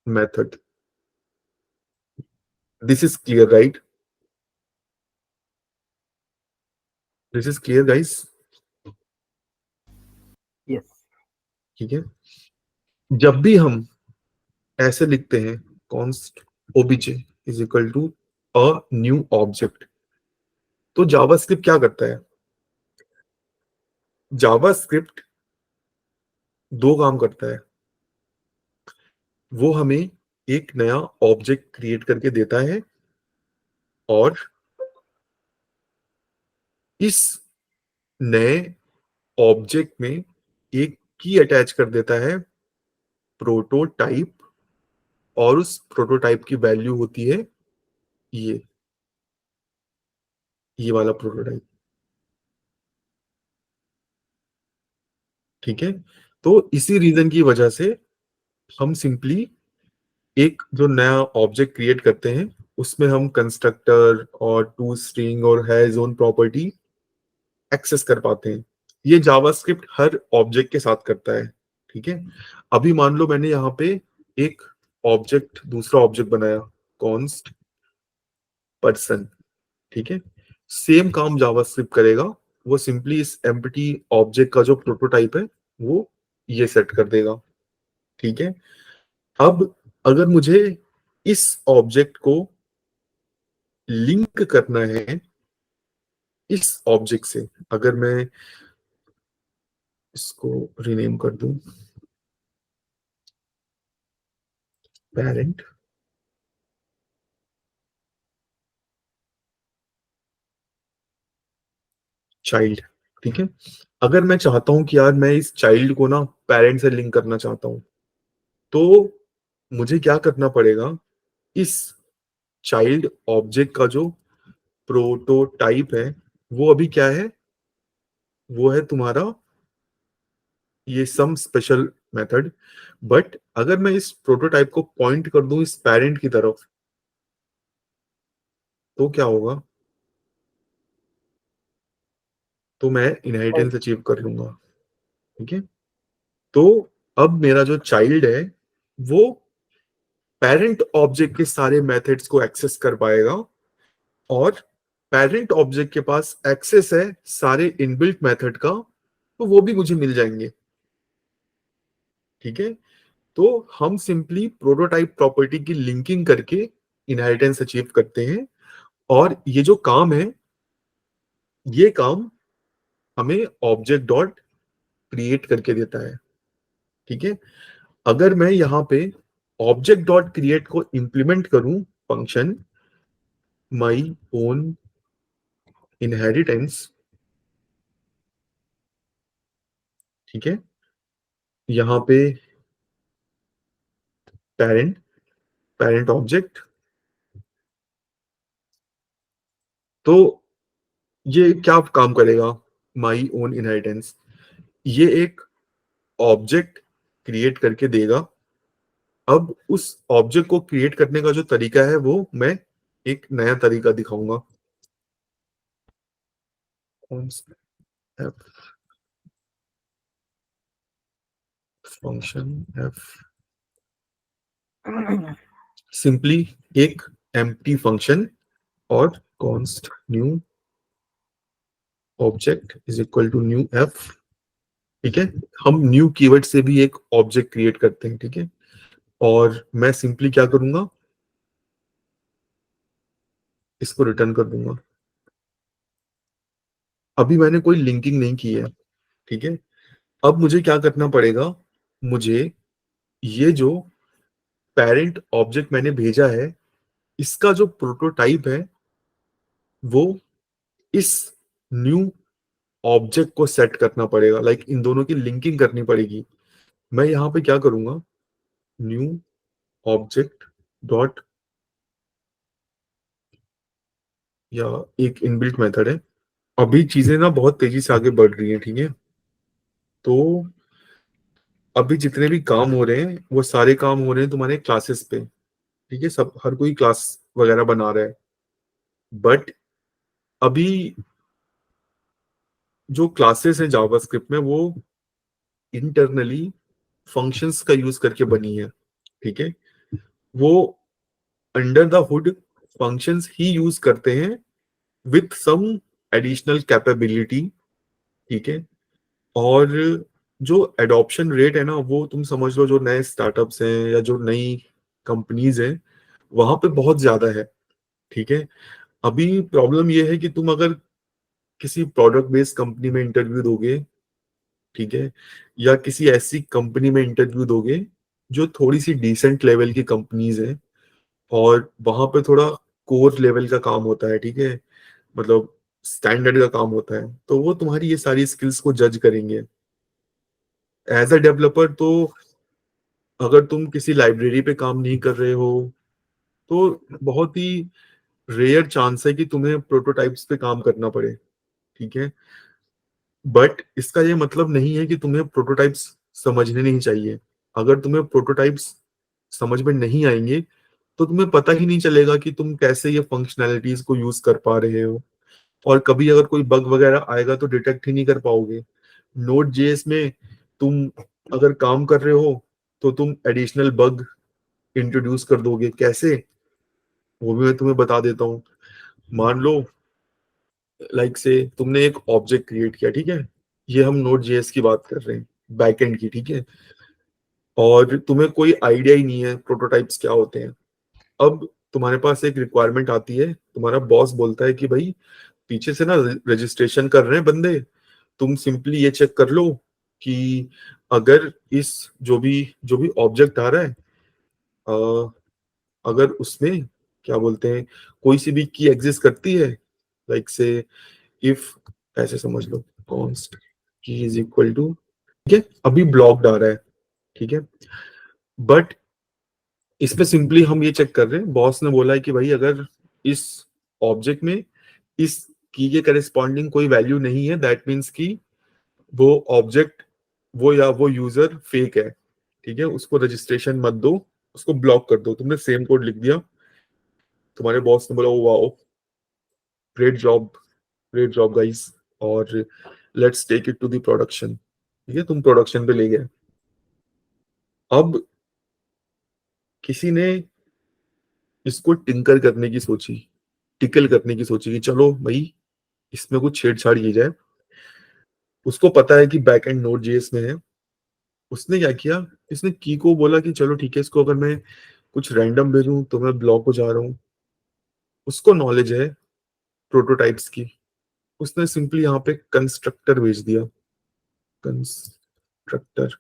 method. This is clear, right? This is clear guys? Yes. ठीक है, जब भी हम ऐसे लिखते हैं const OBJ is equal to a new object, तो जावास्क्रिप्ट क्या करता है? जावास्क्रिप्ट दो काम करता है। वो हमें एक नया ऑब्जेक्ट क्रिएट करके देता है, और इस नए ऑब्जेक्ट में एक की अटैच कर देता है, प्रोटोटाइप, और उस प्रोटोटाइप की वैल्यू होती है ये ये वाला प्रोटोटाइप। ठीक है, तो इसी रीजन की वजह से हम सिंपली एक जो नया ऑब्जेक्ट क्रिएट करते हैं उसमें हम कंस्ट्रक्टर और टू स्ट्रिंग और है जोन प्रॉपर्टी एक्सेस कर पाते हैं। ये जावास्क्रिप्ट हर ऑब्जेक्ट के साथ करता है। ठीक है, अभी मान लो मैंने यहाँ पे एक दूसरा ऑब्जेक्ट बनाया, कॉन्स्ट पर्सन, ठीक है, सेम काम जावास्क्रिप्ट करेगा। वो सिंपली इस एम्प्टी ऑब्जेक्ट का जो प्रोटोटाइप है वो ये सेट कर देगा। ठीक है, अब अगर मुझे इस ऑब्जेक्ट को लिंक करना है इस ऑब्जेक्ट से, अगर मैं इसको रीनेम कर दूं पेरेंट, चाइल्ड, ठीक है, अगर मैं चाहता हूं कि यार मैं इस चाइल्ड को ना पेरेंट से लिंक करना चाहता हूं, तो मुझे क्या करना पड़ेगा? इस चाइल्ड ऑब्जेक्ट का जो प्रोटोटाइप है वो अभी क्या है? वो है तुम्हारा ये सम स्पेशल मेथड। बट अगर मैं इस प्रोटोटाइप को पॉइंट कर दूं इस पेरेंट की तरफ, तो क्या होगा? तो मैं इनहेरिटेंस अचीव कर लूंगा। ठीक है, तो अब मेरा जो चाइल्ड है वो पेरेंट ऑब्जेक्ट के सारे मेथड्स को एक्सेस कर पाएगा, और पेरेंट ऑब्जेक्ट के पास एक्सेस है सारे इनबिल्ट मेथड का, तो वो भी मुझे मिल जाएंगे। ठीक है, तो हम सिंपली प्रोटोटाइप प्रॉपर्टी की लिंकिंग करके इनहेरिटेंस अचीव करते हैं, और ये जो काम है ये काम हमें ऑब्जेक्ट डॉट क्रिएट करके देता है। ठीक है, अगर मैं यहाँ पे ऑब्जेक्ट डॉट क्रिएट को इंप्लीमेंट करूं फंक्शन माई ओन इनहेरिटेंस, ठीक है, यहाँ पे पेरेंट ऑब्जेक्ट। तो ये क्या काम करेगा, माई ओन इनहेरिटेंस, ये एक ऑब्जेक्ट क्रिएट करके देगा। अब उस ऑब्जेक्ट को क्रिएट करने का जो तरीका है वो मैं एक नया तरीका दिखाऊंगा। फंक्शन एफ सिंपली एक एम्प्टी फंक्शन और const new object is equal to new F. ठीक है, हम न्यू कीवर्ड से भी एक ऑब्जेक्ट क्रिएट करते हैं। ठीक है, और मैं सिंपली क्या करूंगा, इसको रिटर्न कर दूंगा। अभी मैंने कोई लिंकिंग नहीं की है। ठीक है, अब मुझे क्या करना पड़ेगा, मुझे ये जो पेरेंट ऑब्जेक्ट मैंने भेजा है इसका जो प्रोटोटाइप है वो इस न्यू ऑब्जेक्ट को सेट करना पड़ेगा। लाइक इन दोनों की लिंकिंग करनी पड़ेगी। मैं यहां पे क्या करूंगा, न्यू ऑब्जेक्ट डॉट, या एक इनबिल्ट मेथड है। अभी चीजें ना बहुत तेजी से आगे बढ़ रही हैं। ठीक है, तो अभी जितने भी काम हो रहे हैं वो सारे काम हो रहे हैं तुम्हारे क्लासेस पे। ठीक है, सब हर कोई क्लास वगैरह बना रहा है, बट अभी जो क्लासेस हैं जावास्क्रिप्ट में वो इंटरनली फंक्शंस का यूज करके बनी है। ठीक है, वो under the hood functions he use करते हैं विथ सम एडिशनल कैपेबिलिटी। ठीक है, और जो एडॉप्शन रेट है ना वो तुम समझ लो, जो नए स्टार्टअप्स हैं या जो नई कंपनीज हैं वहां पे बहुत ज्यादा है। ठीक है, अभी प्रॉब्लम ये है कि तुम अगर किसी प्रोडक्ट बेस्ड कंपनी में इंटरव्यू दोगे, ठीक है, या किसी ऐसी कंपनी में इंटरव्यू दोगे जो थोड़ी सी डिसेंट लेवल की कंपनीज है और वहां पे थोड़ा कोर लेवल का काम होता है। ठीक है, मतलब स्टैंडर्ड का काम होता है, तो वो तुम्हारी ये सारी स्किल्स को जज करेंगे। एज अ डेवलपर तो अगर तुम किसी लाइब्रेरी पे काम नहीं कर रहे हो तो बहुत ही रेयर चांस है कि तुम्हें प्रोटोटाइप्स पे काम करना पड़े। ठीक है, बट इसका ये मतलब नहीं है कि तुम्हें प्रोटोटाइप्स समझने नहीं चाहिए। अगर तुम्हें प्रोटोटाइप्स समझ में नहीं आएंगे तो तुम्हें पता ही नहीं चलेगा कि तुम कैसे ये फंक्शनैलिटीज को यूज कर पा रहे हो, और कभी अगर कोई बग वगैरह आएगा तो डिटेक्ट ही नहीं कर पाओगे। नोड जेएस में तुम अगर काम कर रहे हो तो तुम एडिशनल बग इंट्रोड्यूस कर दोगे, कैसे वो भी मैं तुम्हें बता देता हूँ। मान लो लाइक से तुमने एक ऑब्जेक्ट क्रिएट किया। ठीक है, ये हम नोड जेएस की बात कर रहे हैं, बैकएंड की। ठीक है, और तुम्हें कोई आइडिया ही नहीं है प्रोटोटाइप्स क्या होते हैं। अब तुम्हारे पास एक रिक्वायरमेंट आती है, तुम्हारा बॉस बोलता है कि भाई पीछे से ना रजिस्ट्रेशन कर रहे हैं बंदे, तुम सिंपली ये चेक कर लो कि अगर इस जो भी ऑब्जेक्ट आ रहा है, अगर उसमें क्या बोलते हैं कोई सी भी की एग्जिस्ट करती है, लाइक से इफ, ऐसे समझ लो कॉन्स्ट की इज इक्वल टू, ठीक है, अभी ब्लॉक्ड आ रहा है। ठीक है, बट इस पे सिंपली हम ये चेक कर रहे हैं, बॉस ने बोला है कि भाई अगर इस ऑब्जेक्ट में इस की के करेस्पॉन्डिंग कोई वैल्यू नहीं है, दैट मीन्स कि वो ऑब्जेक्ट वो यूजर फेक है। ठीक है, उसको रजिस्ट्रेशन मत दो, उसको ब्लॉक कर दो। तुमने सेम कोड लिख दिया, तुम्हारे बॉस ने बोला oh wow, great job, great job guys, और let's take it to the production. ठीक है, तुम प्रोडक्शन पे ले गए। अब किसी ने इसको टिंकर करने की सोची, टिकल करने की सोची कि चलो भाई इसमें कुछ छेड़छाड़ की जाए। उसको पता है कि बैकएंड नोड जेएस में है। उसने क्या किया, इसने की को बोला कि चलो ठीक है, इसको अगर मैं कुछ रैंडम भेजूं तो मैं ब्लॉक हो जा रहा हूँ। उसको नॉलेज है प्रोटोटाइप्स की। उसने सिंपली यहाँ पे कंस्ट्रक्टर भेज दिया, कंस्ट्रक्टर,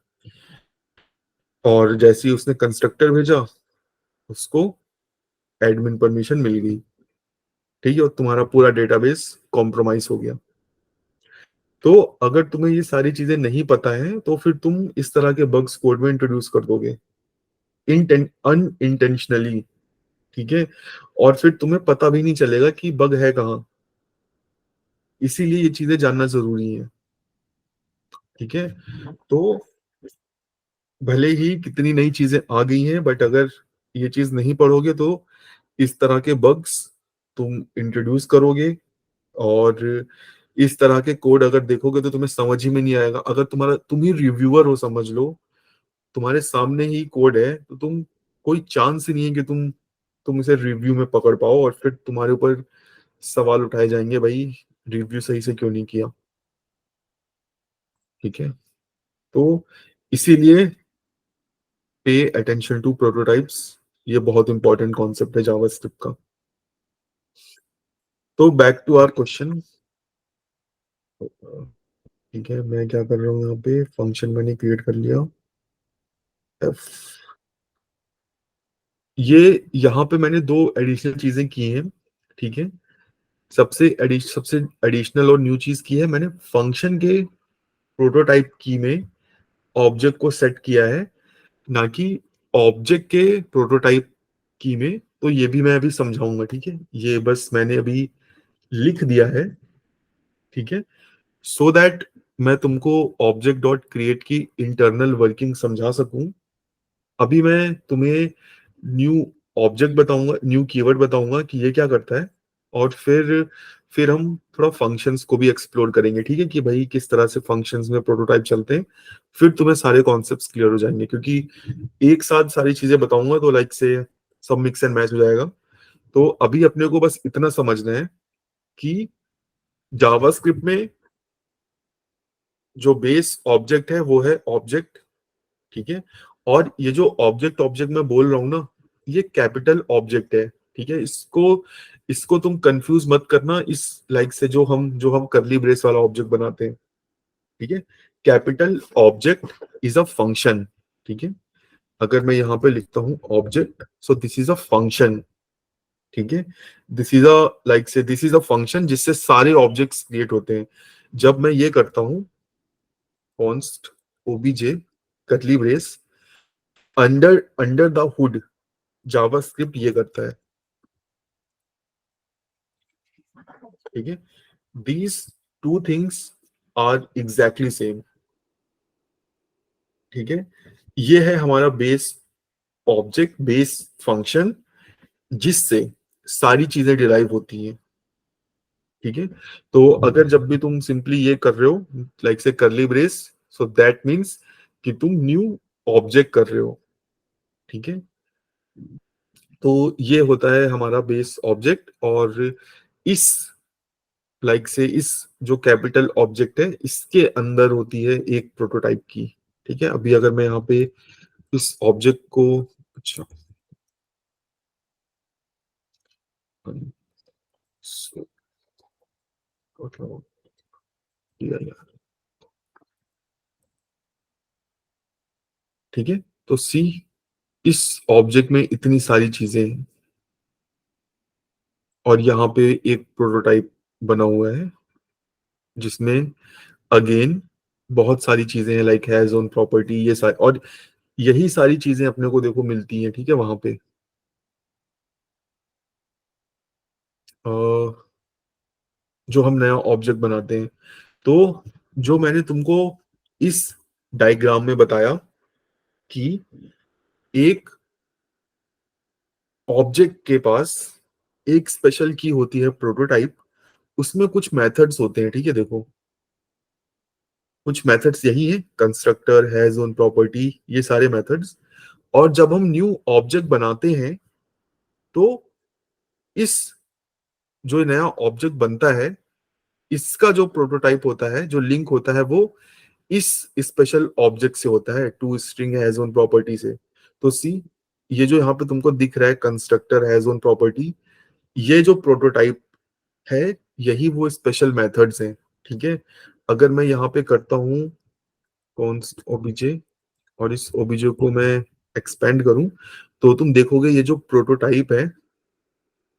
और जैसे ही उसने कंस्ट्रक्टर भेजा उसको एडमिन परमिशन मिल गई। ठीक है, और तुम्हारा पूरा डेटाबेस कॉम्प्रोमाइज हो गया। तो अगर तुम्हें ये सारी चीजें नहीं पता है तो फिर तुम इस तरह के बग्स कोड में इंट्रोड्यूस कर दोगे। अनइंटेंशनली, ठीक है, और फिर तुम्हें पता भी नहीं चलेगा कि बग है कहाँ। इसीलिए ये चीजें जानना जरूरी है, ठीक है। तो भले ही कितनी नई चीजें आ गई हैं, बट अगर ये चीज नहीं पढ़ोगे तो इस तरह के बग्स तुम इंट्रोड्यूस करोगे, और इस तरह के कोड अगर देखोगे तो तुम्हें समझ ही में नहीं आएगा। अगर तुम ही रिव्यूअर हो, समझ लो, तुम्हारे सामने ही कोड है, तो कोई चांस ही नहीं है कि तुम इसे रिव्यू में पकड़ पाओ, और फिर तुम्हारे ऊपर सवाल उठाए जाएंगे, भाई रिव्यू सही से क्यों नहीं किया, ठीक है। तो इसीलिए पे अटेंशन टू प्रोटोटाइप्स, ये बहुत इंपॉर्टेंट कॉन्सेप्ट है जावास्क्रिप्ट का। तो बैक टू आवर क्वेश्चन, ठीक है। मैं क्या कर रहा हूँ, यहाँ पे फंक्शन मैंने क्रिएट कर लिया F। ये यहाँ पे मैंने दो एडिशनल चीजें की हैं, ठीक है। सबसे एडिशनल और न्यू चीज की है, मैंने फंक्शन के प्रोटोटाइप की में ऑब्जेक्ट को सेट किया है, ना कि ऑब्जेक्ट के प्रोटोटाइप की में। तो ये भी मैं अभी समझाऊंगा, ठीक है। ये बस मैंने अभी लिख दिया है, ठीक है, सो दैट मैं तुमको ऑब्जेक्ट डॉट क्रिएट की इंटरनल वर्किंग समझा सकूं। अभी मैं तुम्हें न्यू ऑब्जेक्ट बताऊंगा, न्यू कीवर्ड बताऊंगा कि ये क्या करता है, और फिर हम थोड़ा फंक्शंस को भी एक्सप्लोर करेंगे, ठीक है, कि भाई किस तरह से फंक्शंस में प्रोटोटाइप चलते हैं। फिर तुम्हें सारे कॉन्सेप्ट्स क्लियर हो जाएंगे, क्योंकि एक साथ सारी चीजें बताऊंगा तो लाइक से सब मिक्स एंड मैच हो जाएगा। तो अभी अपने को बस इतना समझना है कि जावास्क्रिप्ट में जो बेस ऑब्जेक्ट है वो है ऑब्जेक्ट, ठीक है। और ये जो ऑब्जेक्ट ऑब्जेक्ट मैं बोल रहा हूं ना, ये कैपिटल ऑब्जेक्ट है, ठीक है। इसको इसको तुम कंफ्यूज मत करना इस लाइक से जो हम करली ब्रेस वाला ऑब्जेक्ट बनाते हैं, ठीक है। Capital object is a function, ठीक है। अगर मैं यहाँ पे लिखता हूँ object, so this is a function, ठीक है। दिस इज अ फंक्शन जिससे सारे ऑब्जेक्ट्स क्रिएट होते हैं। जब मैं ये करता हूँ const OBJ curly brace under under the hood, JavaScript ये करता है, ठीक है। These two things are exactly same, ठीक है। ये है हमारा बेस ऑब्जेक्ट, बेस फंक्शन, जिससे सारी चीजें डिराइव होती हैं, ठीक है। तो अगर जब भी तुम सिंपली ये कर रहे हो लाइक से करली ब्रेस, सो दैट मीन्स कि तुम न्यू ऑब्जेक्ट कर रहे हो, ठीक है। तो ये होता है हमारा बेस ऑब्जेक्ट, और इस इस जो कैपिटल ऑब्जेक्ट है इसके अंदर होती है एक प्रोटोटाइप की, ठीक है। अभी अगर मैं यहाँ पे इस ऑब्जेक्ट को, अच्छा, so, मतलब किया यार, ठीक है। तो सी, इस ऑब्जेक्ट में इतनी सारी चीजें हैं, और यहाँ पे एक प्रोटोटाइप बना हुआ है जिसमें अगेन बहुत सारी चीजें हैं, लाइक हैज ऑन प्रॉपर्टी, ये सारी, और यही सारी चीजें अपने को देखो मिलती हैं, ठीक है, वहां पे। अ, जो हम नया ऑब्जेक्ट बनाते हैं, तो जो मैंने तुमको इस डायग्राम में बताया कि एक ऑब्जेक्ट के पास एक स्पेशल की होती है प्रोटोटाइप, उसमें कुछ मेथड्स होते हैं, ठीक है। देखो कुछ मेथड्स यही है, कंस्ट्रक्टर, हैज ऑन प्रॉपर्टी, ये सारे मेथड्स। और जब हम न्यू ऑब्जेक्ट बनाते हैं, तो इस जो नया ऑब्जेक्ट बनता है, इसका जो प्रोटोटाइप होता है, जो लिंक होता है, वो इस स्पेशल ऑब्जेक्ट से होता है, to string has own property से। तो सी, ये जो यहाँ पे तुमको दिख रहा है कंस्ट्रक्टर हैज ऑन प्रॉपर्टी, ये जो प्रोटोटाइप है, यही वो स्पेशल मेथड्स हैं, ठीक है। अगर मैं यहाँ पे करता हूँ कॉन्स्ट ओबीजे, और इस ओबीजे को मैं एक्सपेंड करूं, तो तुम देखोगे ये जो प्रोटोटाइप है,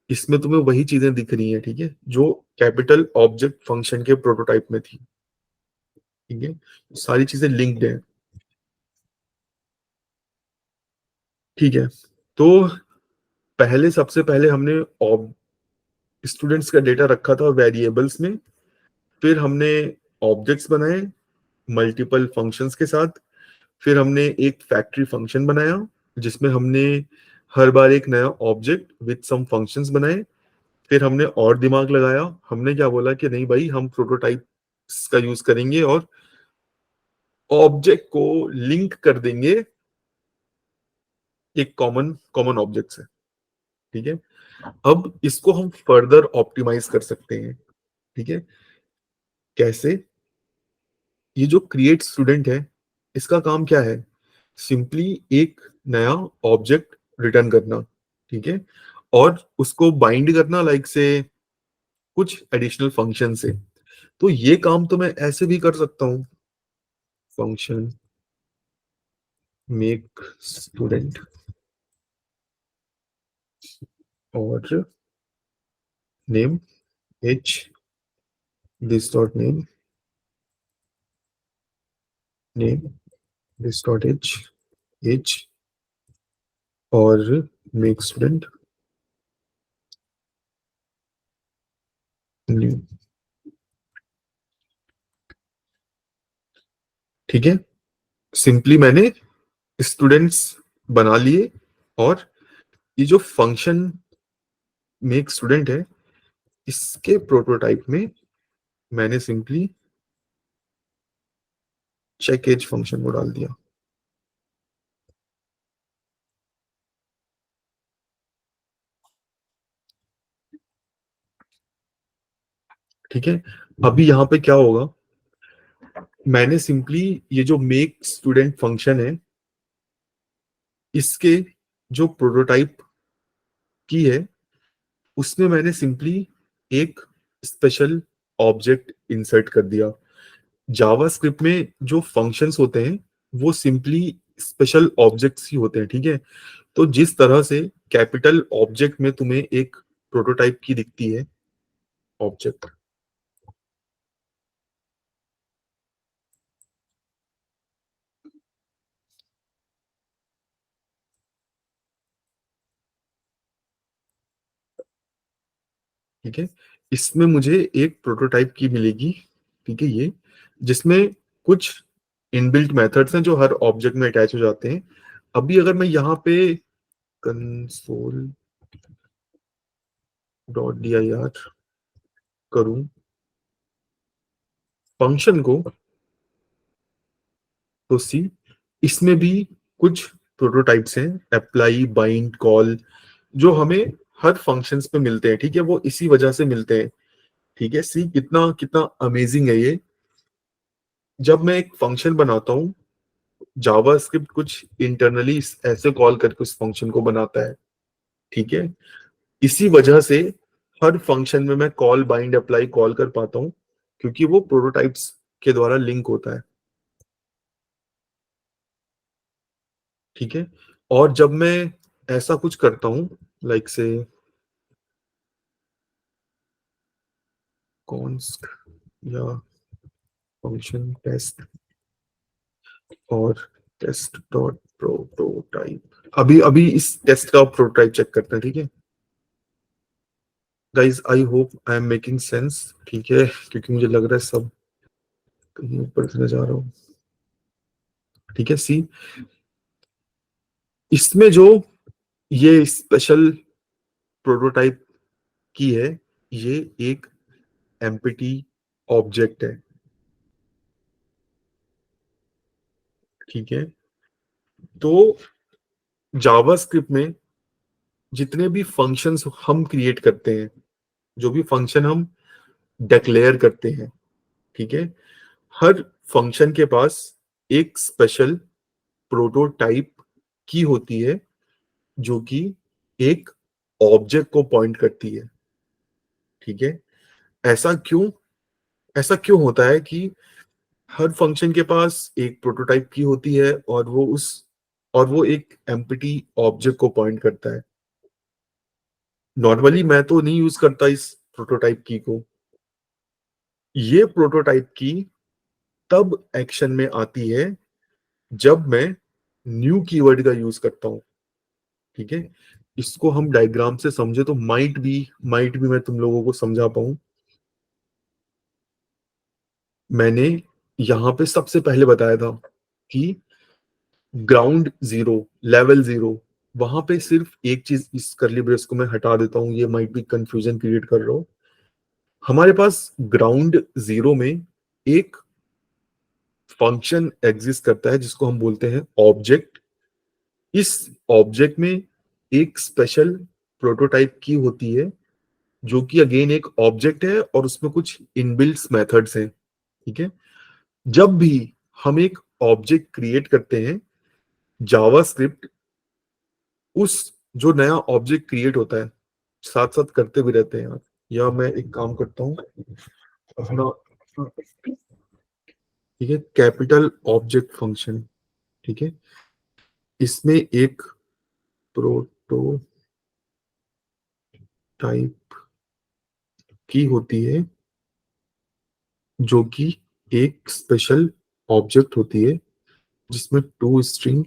इसमें तुम्हें वही चीजें दिख रही हैं, ठीक है, जो कैपिटल ऑब्जेक्ट फंक्शन के प्रोटोटाइप में थी, ठीक है। सारी चीजें लिंक्ड है। ठीक है, तो सबसे पहले हमने स्टूडेंट्स का डेटा रखा था वेरिएबल्स में, फिर हमने ऑब्जेक्ट्स बनाए मल्टीपल फंक्शंस के साथ, फिर हमने एक फैक्ट्री फंक्शन बनाया जिसमें हमने हर बार एक नया ऑब्जेक्ट विद सम फंक्शंस बनाए, फिर हमने और दिमाग लगाया, हमने क्या बोला कि नहीं भाई हम प्रोटोटाइप्स का यूज करेंगे और ऑब्जेक्ट को लिंक कर देंगे एक कॉमन कॉमन ऑब्जेक्ट से। ठीक है, अब इसको हम फर्दर ऑप्टिमाइज कर सकते हैं। ठीक है, कैसे? ये जो क्रिएट स्टूडेंट है इसका काम क्या है? सिंपली एक नया ऑब्जेक्ट रिटर्न करना। ठीक है, और उसको बाइंड करना लाइक से कुछ एडिशनल फंक्शन से। तो ये काम तो मैं ऐसे भी कर सकता हूं, फंक्शन मेक स्टूडेंट और name h this dot name this dot h और मेक स्टूडेंट न्यू। ठीक है, सिंपली मैंने स्टूडेंट्स बना लिए और ये जो फंक्शन मेक स्टूडेंट है इसके प्रोटोटाइप में मैंने सिंपली चेक एज फंक्शन को डाल दिया। ठीक है, अभी यहां पे क्या होगा, मैंने सिंपली ये जो मेक स्टूडेंट फंक्शन है इसके जो प्रोटोटाइप की है उसमें मैंने सिंपली एक स्पेशल ऑब्जेक्ट इंसर्ट कर दिया। जावास्क्रिप्ट में जो फंक्शंस होते हैं वो सिंपली स्पेशल ऑब्जेक्ट्स ही होते हैं। ठीक है, तो जिस तरह से कैपिटल ऑब्जेक्ट में तुम्हें एक प्रोटोटाइप की दिखती है ऑब्जेक्ट, ठीक है, इसमें मुझे एक प्रोटोटाइप की मिलेगी। ठीक है, ये जिसमें कुछ इनबिल्ट मेथड्स हैं जो हर ऑब्जेक्ट में अटैच हो जाते हैं। अभी अगर मैं यहाँ पे कंसोल डॉट dir करूं फंक्शन को, तो सी इसमें भी कुछ प्रोटोटाइप्स हैं, अप्लाई बाइंड कॉल, जो हमें हर फंक्शंस पे मिलते हैं। ठीक है, वो इसी वजह से मिलते हैं। ठीक है, सी कितना कितना अमेजिंग है ये। जब मैं एक फंक्शन बनाता हूँ जावास्क्रिप्ट कुछ इंटरनली ऐसे कॉल करके उस फंक्शन को बनाता है। ठीक है, इसी वजह से हर फंक्शन में मैं कॉल बाइंड अप्लाई कॉल कर पाता हूँ क्योंकि वो प्रोटोटाइप्स के द्वारा लिंक होता है। ठीक है, और जब मैं ऐसा कुछ करता हूँ लाइक से कॉन्स्ट या फंक्शन टेस्ट और टेस्ट डॉट प्रोटोटाइप, अभी अभी इस टेस्ट का प्रोटोटाइप चेक करते हैं। ठीक है guys, I hope I am making sense. ठीक है, क्योंकि मुझे लग रहा है सब कहीं ऊपर से जा रहा हूँ। ठीक है, सी इसमें जो ये स्पेशल प्रोटोटाइप की है ये एक एम्प्टी ऑब्जेक्ट है। ठीक है, तो जावास्क्रिप्ट में जितने भी फंक्शंस हम क्रिएट करते हैं, जो भी फंक्शन हम डिक्लेयर करते हैं, ठीक है, हर फंक्शन के पास एक स्पेशल प्रोटोटाइप की होती है जो कि एक ऑब्जेक्ट को पॉइंट करती है। ठीक है, ऐसा क्यों ऐसा क्यों होता है कि हर फंक्शन के पास एक प्रोटोटाइप की होती है और वो एक एम्प्टी ऑब्जेक्ट को पॉइंट करता है। नॉर्मली मैं तो नहीं यूज करता इस प्रोटोटाइप की को। ये प्रोटोटाइप की तब एक्शन में आती है जब मैं न्यू कीवर्ड का यूज करता हूं। ठीक है, इसको हम डायग्राम से समझे तो माइट भी मैं तुम लोगों को समझा पाऊं। मैंने यहां पे सबसे पहले बताया था कि ग्राउंड जीरो, लेवल जीरो, वहां पे सिर्फ एक चीज, इस करली ब्रेस को मैं हटा देता हूं, ये माइट भी कंफ्यूजन क्रिएट कर रहा हूं। हमारे पास ग्राउंड जीरो में एक फंक्शन एग्जिस्ट करता है जिसको हम बोलते हैं ऑब्जेक्ट। इस ऑब्जेक्ट में एक स्पेशल प्रोटोटाइप की होती है जो कि अगेन एक ऑब्जेक्ट है और उसमें कुछ इनबिल्ट मेथड्स हैं। ठीक है, जब भी हम एक ऑब्जेक्ट क्रिएट करते हैं, जावास्क्रिप्ट उस जो नया ऑब्जेक्ट क्रिएट होता है साथ साथ करते भी रहते हैं यार। या मैं एक काम करता हूँ अपना, ठीक है, कैपिटल ऑब्जेक्ट फंक्शन, ठीक है, इसमें एक प्रोटोटाइप की होती है जो कि एक स्पेशल ऑब्जेक्ट होती है जिसमें टू स्ट्रिंग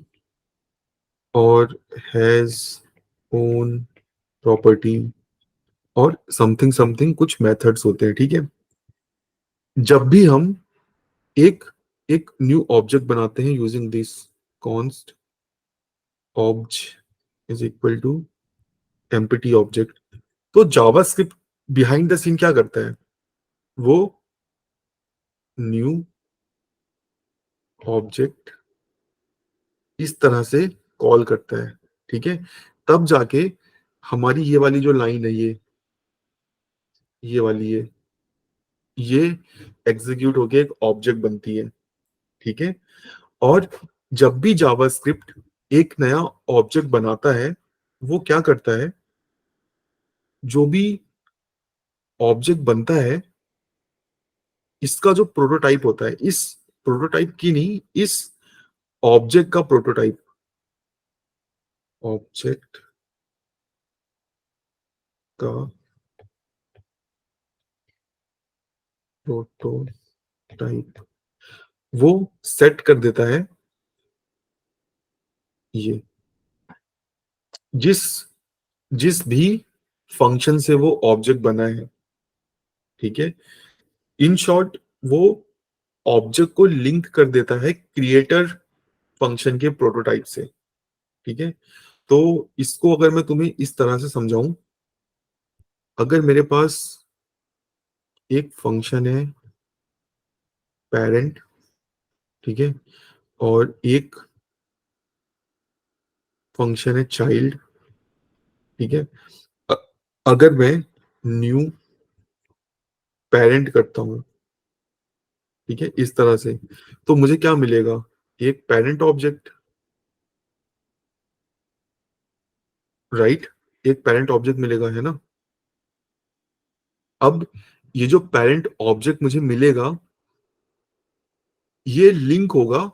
और हैज ओन प्रॉपर्टी और समथिंग समथिंग कुछ मेथड्स होते हैं। ठीक है, जब भी हम एक एक न्यू ऑब्जेक्ट बनाते हैं using this const obj is equal to empty object, तो जावास्क्रिप्ट बिहाइंड द सीन क्या करता है, वो न्यू ऑब्जेक्ट इस तरह से कॉल करता है। ठीक है, तब जाके हमारी ये वाली जो लाइन है, ये वाली ये एग्जीक्यूट होके एक ऑब्जेक्ट बनती है। ठीक है, और जब भी जावास्क्रिप्ट एक नया ऑब्जेक्ट बनाता है, वो क्या करता है, जो भी ऑब्जेक्ट बनता है इसका जो प्रोटोटाइप होता है, इस प्रोटोटाइप की नहीं, इस ऑब्जेक्ट का प्रोटोटाइप, ऑब्जेक्ट का प्रोटोटाइप वो सेट कर देता है, ये जिस जिस भी फंक्शन से वो ऑब्जेक्ट बना है। ठीक है, इन शॉर्ट वो ऑब्जेक्ट को लिंक कर देता है क्रिएटर फंक्शन के प्रोटोटाइप से। ठीक है, तो इसको अगर मैं तुम्हें इस तरह से समझाऊं, अगर मेरे पास एक फंक्शन है पेरेंट, ठीक है, और एक फंक्शन है चाइल्ड, ठीक है, अ- अगर मैं न्यू पेरेंट करता हूं, ठीक है, इस तरह से, तो मुझे क्या मिलेगा, एक पेरेंट ऑब्जेक्ट, राइट, एक पेरेंट ऑब्जेक्ट मिलेगा, है ना। अब ये जो पेरेंट ऑब्जेक्ट मुझे मिलेगा, ये लिंक होगा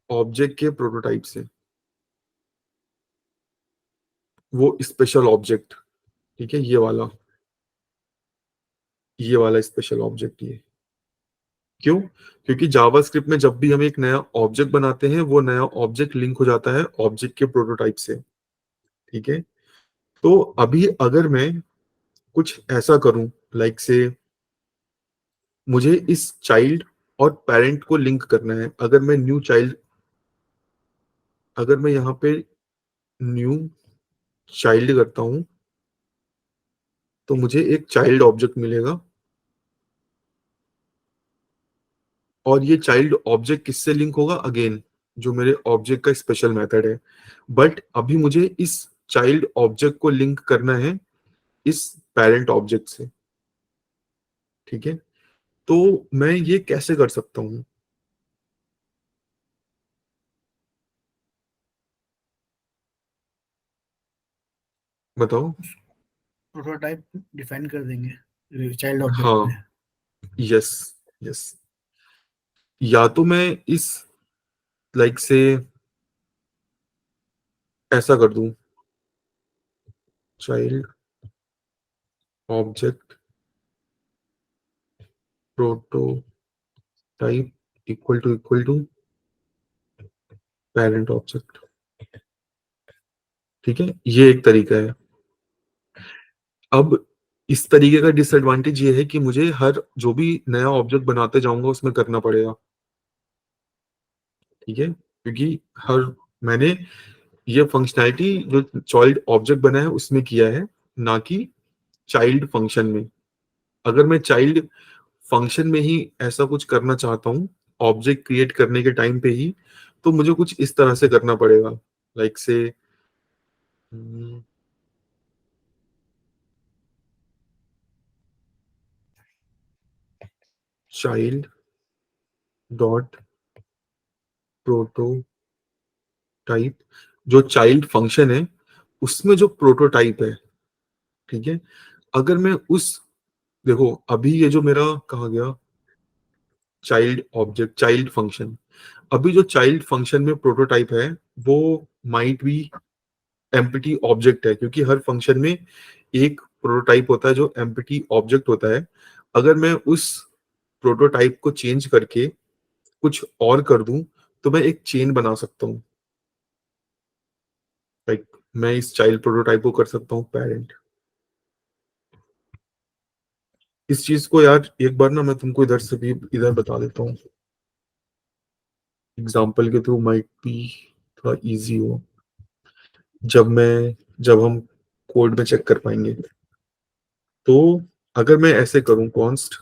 ऑब्जेक्ट के प्रोटोटाइप से, वो स्पेशल ऑब्जेक्ट, ठीक है, ये वाला स्पेशल ऑब्जेक्ट, ये क्यों, क्योंकि जावास्क्रिप्ट में जब भी हम एक नया ऑब्जेक्ट बनाते हैं, वो नया ऑब्जेक्ट लिंक हो जाता है ऑब्जेक्ट के प्रोटोटाइप से। ठीक है, तो अभी अगर मैं कुछ ऐसा करूं, लाइक से मुझे इस चाइल्ड और पेरेंट को लिंक करना है, अगर मैं न्यू चाइल्ड, अगर मैं यहाँ पे न्यू चाइल्ड करता हूं, तो मुझे एक चाइल्ड ऑब्जेक्ट मिलेगा, और ये चाइल्ड ऑब्जेक्ट किससे लिंक होगा, अगेन जो मेरे ऑब्जेक्ट का स्पेशल मेथड है। बट अभी मुझे इस चाइल्ड ऑब्जेक्ट को लिंक करना है इस पेरेंट ऑब्जेक्ट से। ठीक है, तो मैं ये कैसे कर सकता हूं, बताओ। प्रोटोटाइप डिफाइन कर देंगे चाइल्ड ऑब्जेक्ट हाँ, में। यस, यस, या तो मैं इस लाइक से ऐसा कर दूं, child object prototype, equal to parent object. ठीक है, ये एक तरीका है। अब इस तरीके का डिसएडवांटेज ये है कि मुझे हर जो भी नया ऑब्जेक्ट बनाते जाऊंगा उसमें करना पड़ेगा, ठीक है, क्योंकि हर मैंने ये फंक्शनैलिटी जो चाइल्ड ऑब्जेक्ट बना है उसमें किया है, ना कि चाइल्ड फंक्शन में। अगर मैं चाइल्ड फंक्शन में ही ऐसा कुछ करना चाहता हूँ ऑब्जेक्ट क्रिएट करने के टाइम पे ही, तो मुझे कुछ इस तरह से करना पड़ेगा, लाइक से चाइल्ड डॉट प्रोटोटाइप, जो चाइल्ड फंक्शन है उसमें जो प्रोटोटाइप है, ठीक है, अगर मैं उस, देखो अभी ये जो मेरा कहा गया चाइल्ड ऑब्जेक्ट चाइल्ड फंक्शन, अभी जो चाइल्ड फंक्शन में प्रोटोटाइप है वो माइट बी एम्प्टी ऑब्जेक्ट है, क्योंकि हर फंक्शन में एक प्रोटोटाइप होता है जो एम्प्टी ऑब्जेक्ट होता है। अगर मैं उस प्रोटोटाइप को चेंज करके कुछ और कर दूं तो मैं एक चेन बना सकता हूँ, लाइक मैं इस चाइल्ड प्रोटोटाइप को कर सकता हूँ पेरेंट। इस चीज को यार एक बार ना मैं तुमको इधर से भी इधर बता देता हूँ, एग्जाम्पल के थ्रू माइट बी थोड़ा इजी हो, जब हम कोड में चेक कर पाएंगे। तो अगर मैं ऐसे करूं कॉन्स्ट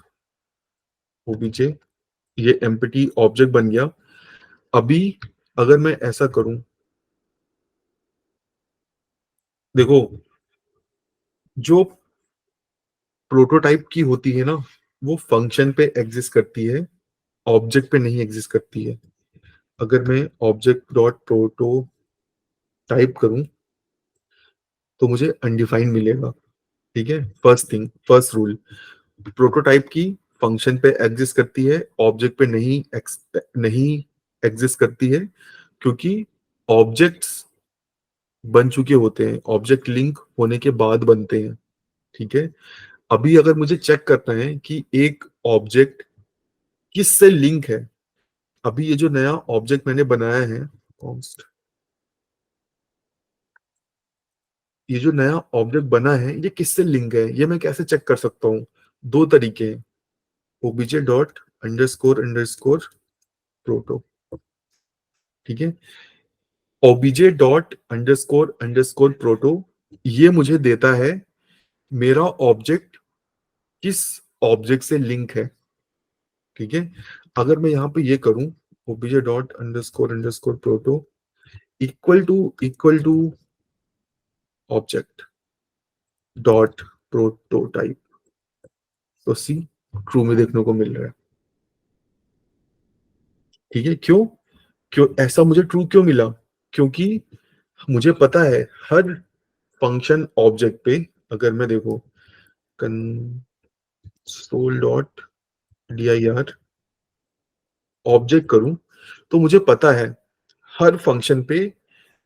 ओबीजे, ये एम्प्टी ऑब्जेक्ट बन गया। अभी अगर मैं ऐसा करूं, देखो जो प्रोटोटाइप की होती है ना वो फंक्शन पे एग्जिस्ट करती है, ऑब्जेक्ट पे नहीं एग्जिस्ट करती है। अगर मैं ऑब्जेक्ट डॉट प्रोटोटाइप करूं तो मुझे अनडिफाइंड मिलेगा, ठीक है। First thing, first rule, prototype की फंक्शन पे एग्जिस्ट करती है, ऑब्जेक्ट पे नहीं एग्जिस्ट करती है, क्योंकि ऑब्जेक्ट्स बन चुके होते हैं, ऑब्जेक्ट लिंक होने के बाद बनते हैं, ठीक है। अभी अगर मुझे चेक करना है कि एक ऑब्जेक्ट किससे लिंक है, अभी ये जो नया ऑब्जेक्ट मैंने बनाया है const, ये जो नया ऑब्जेक्ट बना है ये किससे लिंक है, ये मैं कैसे चेक कर सकता हूँ? दो तरीके हैं, OBJ dot underscore underscore proto, ठीक है। OBJ dot underscore underscore proto ये मुझे देता है मेरा ऑब्जेक्ट किस ऑब्जेक्ट से लिंक है, ठीक है। अगर मैं यहाँ पे ये करूं OBJ dot underscore proto equal to object dot prototype, तो सी ट्रू में देखने को मिल रहा है, ठीक है। क्यों क्यों ऐसा मुझे ट्रू क्यों मिला? क्योंकि मुझे पता है हर फंक्शन ऑब्जेक्ट पे, अगर मैं देखो कंसोल डॉट dir ऑब्जेक्ट करूं तो मुझे पता है हर फंक्शन पे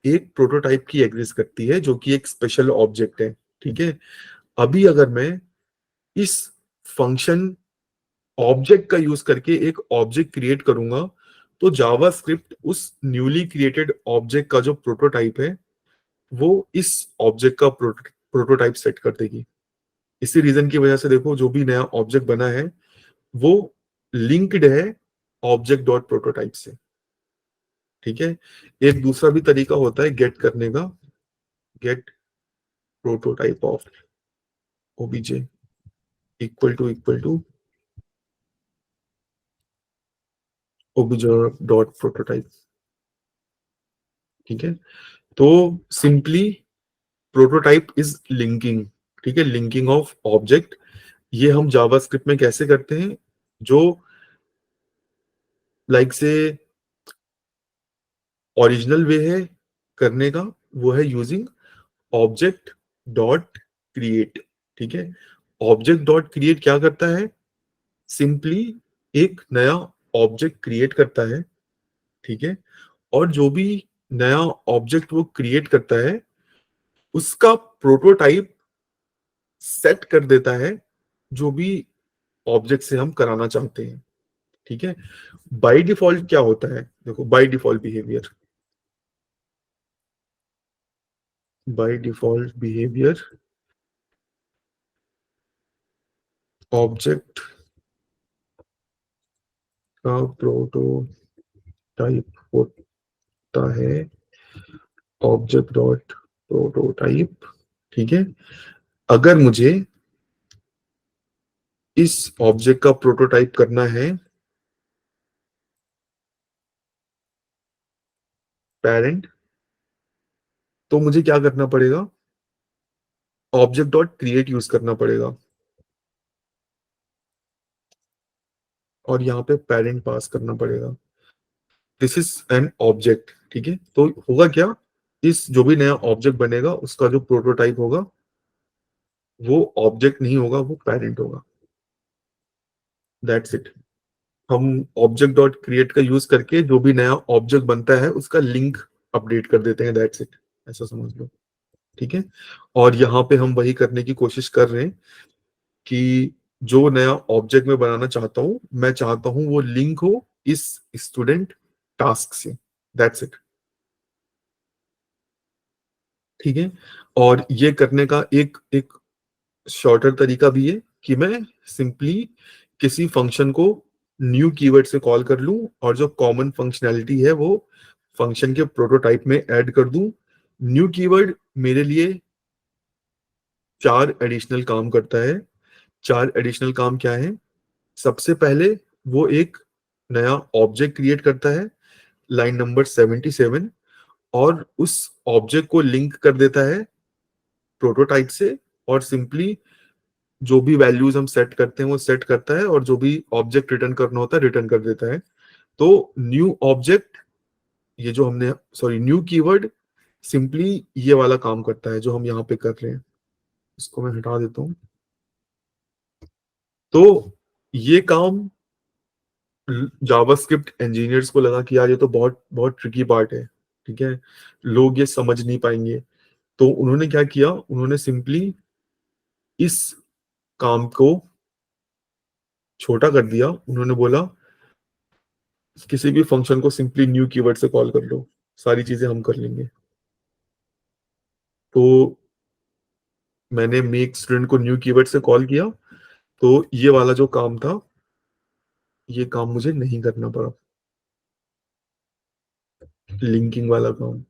एक प्रोटोटाइप की एग्जिस्ट करती है जो कि एक स्पेशल ऑब्जेक्ट है, ठीक है। अभी अगर मैं इस फंक्शन ऑब्जेक्ट का यूज करके एक ऑब्जेक्ट क्रिएट करूंगा तो जावास्क्रिप्ट उस न्यूली क्रिएटेड ऑब्जेक्ट का जो प्रोटोटाइप है वो इस ऑब्जेक्ट का प्रोटोटाइप सेट कर देगी। इसी रीजन की वजह से देखो जो भी नया ऑब्जेक्ट बना है वो लिंक्ड है ऑब्जेक्ट डॉट प्रोटोटाइप से, ठीक है। एक दूसरा भी तरीका होता है गेट करने का, get prototype of OBJ equal to OBJ dot prototype, ठीक है। तो सिंपली प्रोटोटाइप इज लिंकिंग, ठीक है, लिंकिंग ऑफ ऑब्जेक्ट। ये हम जावास्क्रिप्ट में कैसे करते हैं? जो लाइक से ओरिजिनल वे है करने का वो है यूजिंग ऑब्जेक्ट डॉट क्रिएट, ठीक है। ऑब्जेक्ट डॉट क्रिएट क्या करता है? सिंपली एक नया ऑब्जेक्ट क्रिएट करता है, ठीक है। और जो भी नया ऑब्जेक्ट वो क्रिएट करता है उसका प्रोटोटाइप सेट कर देता है जो भी ऑब्जेक्ट से हम कराना चाहते हैं, ठीक है। बाय डिफॉल्ट क्या होता है? देखो by default behaviour, by default behaviour object का प्रोटोटाइप होता है ऑब्जेक्ट डॉट प्रोटोटाइप। ठीक है, अगर मुझे इस ऑब्जेक्ट का प्रोटोटाइप करना है पेरेंट, तो मुझे क्या करना पड़ेगा, ऑब्जेक्ट डॉट क्रिएट यूज करना पड़ेगा और यहाँ पे पेरेंट पास करना पड़ेगा। This is an object. ठीक है, तो होगा क्या, इस जो भी नया ऑब्जेक्ट बनेगा उसका जो प्रोटोटाइप होगा वो ऑब्जेक्ट नहीं होगा, वो पेरेंट होगा। That's it. हम ऑब्जेक्ट डॉट क्रिएट का यूज करके जो भी नया ऑब्जेक्ट बनता है उसका लिंक अपडेट कर देते हैं। दैट्स इट, ऐसा समझ लो। ठीक है, और यहाँ पे हम वही करने की कोशिश कर रहे हैं कि जो नया ऑब्जेक्ट मैं बनाना चाहता हूं, मैं चाहता हूं वो लिंक हो इस स्टूडेंट टास्क से। That's it. ठीक है, और ये करने का एक एक शॉर्टर तरीका भी है कि मैं सिंपली किसी फंक्शन को न्यू कीवर्ड से कॉल कर लूं और जो कॉमन फंक्शनैलिटी है वो फंक्शन के प्रोटोटाइप में ऐड कर दूं। न्यू कीवर्ड मेरे लिए 4 एडिशनल काम करता है। 4 एडिशनल काम क्या है, सबसे पहले वो एक नया ऑब्जेक्ट क्रिएट करता है लाइन नंबर 77 और उस ऑब्जेक्ट को लिंक कर देता है प्रोटोटाइप से, और सिंपली जो भी वैल्यूज हम सेट करते हैं वो सेट करता है और जो भी ऑब्जेक्ट रिटर्न करना होता है रिटर्न कर देता है। तो न्यू ऑब्जेक्ट, ये जो हमने, सॉरी, न्यू कीवर्ड सिंपली ये वाला काम करता है जो हम यहाँ पे कर रहे हैं। इसको मैं हटा देता हूँ। तो ये काम जावास्क्रिप्ट इंजीनियर्स को लगा कि यार ये तो बहुत बहुत ट्रिकी पार्ट है, ठीक है, लोग ये समझ नहीं पाएंगे। तो उन्होंने क्या किया, उन्होंने सिंपली इस काम को छोटा कर दिया। उन्होंने बोला किसी भी फंक्शन को सिंपली न्यू कीवर्ड से कॉल कर लो, सारी चीजें हम कर लेंगे। तो मैंने मेक स्टूडेंट को न्यू कीवर्ड से कॉल किया, तो ये वाला जो काम था ये काम मुझे नहीं करना पड़ा, लिंकिंग वाला काम।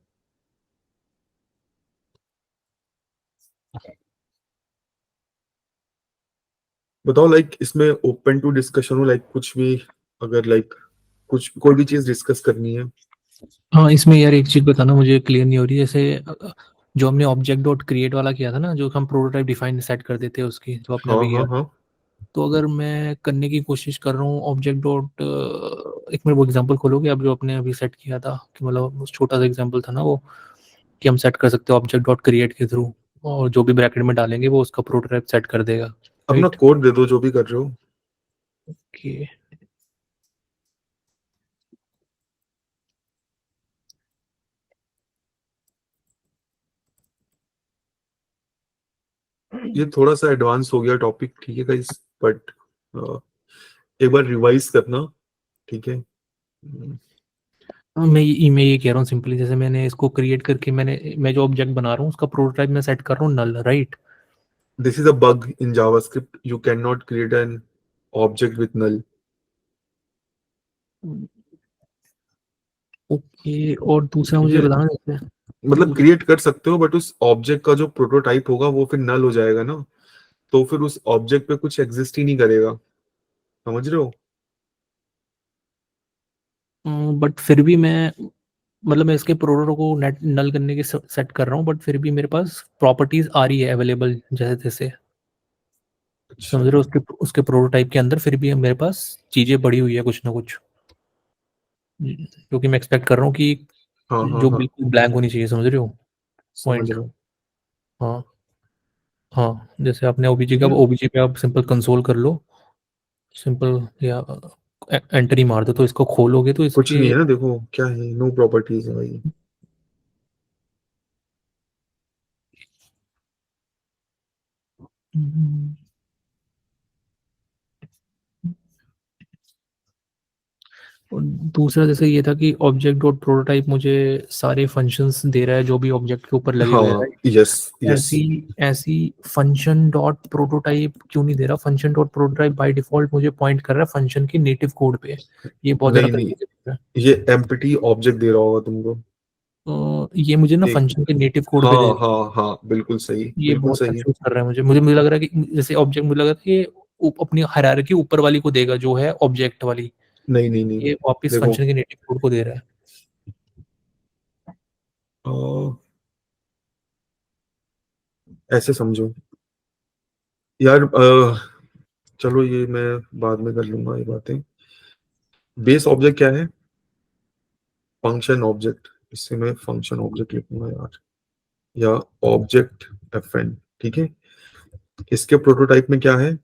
बताओ, लाइक इसमें ओपन टू डिस्कशन हो, लाइक कुछ भी, अगर लाइक कुछ कोई भी चीज डिस्कस करनी है। हाँ, इसमें यार एक चीज बताना, मुझे क्लियर नहीं हो रही। जैसे जो हमने ऑब्जेक्ट डॉट क्रिएट वाला किया था ना, जो हम प्रोटोटाइप डिफाइन सेट कर देते हैं उसकी, जो आपने हाँ अभी हाँ किया, हाँ। तो अगर मैं करने की कोशिश कर रहा हूँ ऑब्जेक्ट डॉट, एक मिनट वो एग्जांपल खोलोगे आप जो आपने अभी सेट किया था, कि मतलब उस छोटा सा एग्जांपल था ना वो, कि हम सेट कर सकते हैं ऑब्जेक्ट डॉट क्रिएट के थ्रू, और जो भी ब्रैकेट में डालेंगे वो उसका प्रोटोटाइप सेट कर देगा, अपना राइट? कोड दे दो जो भी कर रहे हो। ओके, ये थोड़ा सा एडवांस हो गया टॉपिक, ठीक है गाइस, बट एक बार रिवाइज करना, ठीक है। मैं ये कह रहा हूँ सिंपली, जैसे मैंने इसको क्रिएट करके मैं जो ऑब्जेक्ट बना रहा हूँ उसका प्रोटोटाइप मैं सेट कर रहा हूँ null, right? This is a bug in JavaScript, you can not create an object with null. Okay, और दूसरा ठीक मुझे है, बताना जैसे, मतलब क्रिएट कर सकते हो बट उस ऑब्जेक्ट का जो प्रोटोटाइप होगा वो फिर नल हो जाएगा ना, तो फिर उस ऑब्जेक्ट पे कुछ एग्जिस्ट ही नहीं करेगा। समझ रहे हो? बट फिर भी मैं, मतलब मैं इसके प्रोटोटाइप को नेट नल करने की सेट कर रहा हूँ, बट फिर भी मेरे पास प्रॉपर्टीज आ रही है अवेलेबल जैसे तैसे, अच्छा। समझ रहे हो? उसके उसके प्रोटोटाइप के अंदर फिर भी मेरे पास चीजें पड़ी हुई है कुछ ना कुछ, क्योंकि मैं एक्सपेक्ट कर रहा हूँ कि हाँ हाँ जो हाँ, बिल्कुल ब्लैंक होनी चाहिए, समझ रहे हो समझ पॉइंट? रहा हूँ। हाँ, हाँ, जैसे आपने ओबीजी ठीक का, है, ओबीजी पे आप सिंपल कंसोल कर लो, सिंपल, या एंट्री मार दो तो इसको खोलोगे तो कुछ इसके, नहीं है ना, देखो क्या है, नो प्रॉपर्टीज है भाई। और दूसरा जैसे ये था कि ऑब्जेक्ट डॉट प्रोटोटाइप मुझे सारे फंक्शंस दे रहा है जो भी ऑब्जेक्ट के ऊपर लगे हुए हैं, हाँ, right? यस यस, ऐसी ऐसी फंक्शन डॉट प्रोटोटाइप क्यों नहीं दे रहा? Function dot prototype by default मुझे पॉइंट कर रहा है फंक्शन के नेटिव कोड पे। ये बहुत नहीं ज्यादा नहीं, confusing है। ये एम्प्टी ऑब्जेक्ट दे रहा होगा तुमको। ये मुझे ना एक, फंक्शन के नेटिव कोड पे दे हाँ रहा हाँ हाँ, बिल्कुल सही, है। ये बिल्कुल बहुत सही। कंफ्यूज कर रहा है मुझे मुझे मुझे लग रहा है कि जैसे ऑब्जेक्ट, मुझे लग रहा है कि ये अपनी हायरार्की ऊपर वाली को देगा जो है ऑब्जेक्ट वाली, नहीं नहीं नहीं, ये वापस देखो, फंक्शन के नेटिव कोड को दे रहा है। ऐसे समझो यार, चलो ये मैं बाद में कर लूंगा ये बातें। बेस ऑब्जेक्ट क्या है? Function object. इससे मैं फंक्शन ऑब्जेक्ट लिखूंगा यार, या ऑब्जेक्ट FN, ठीक है। इसके प्रोटोटाइप में क्या है?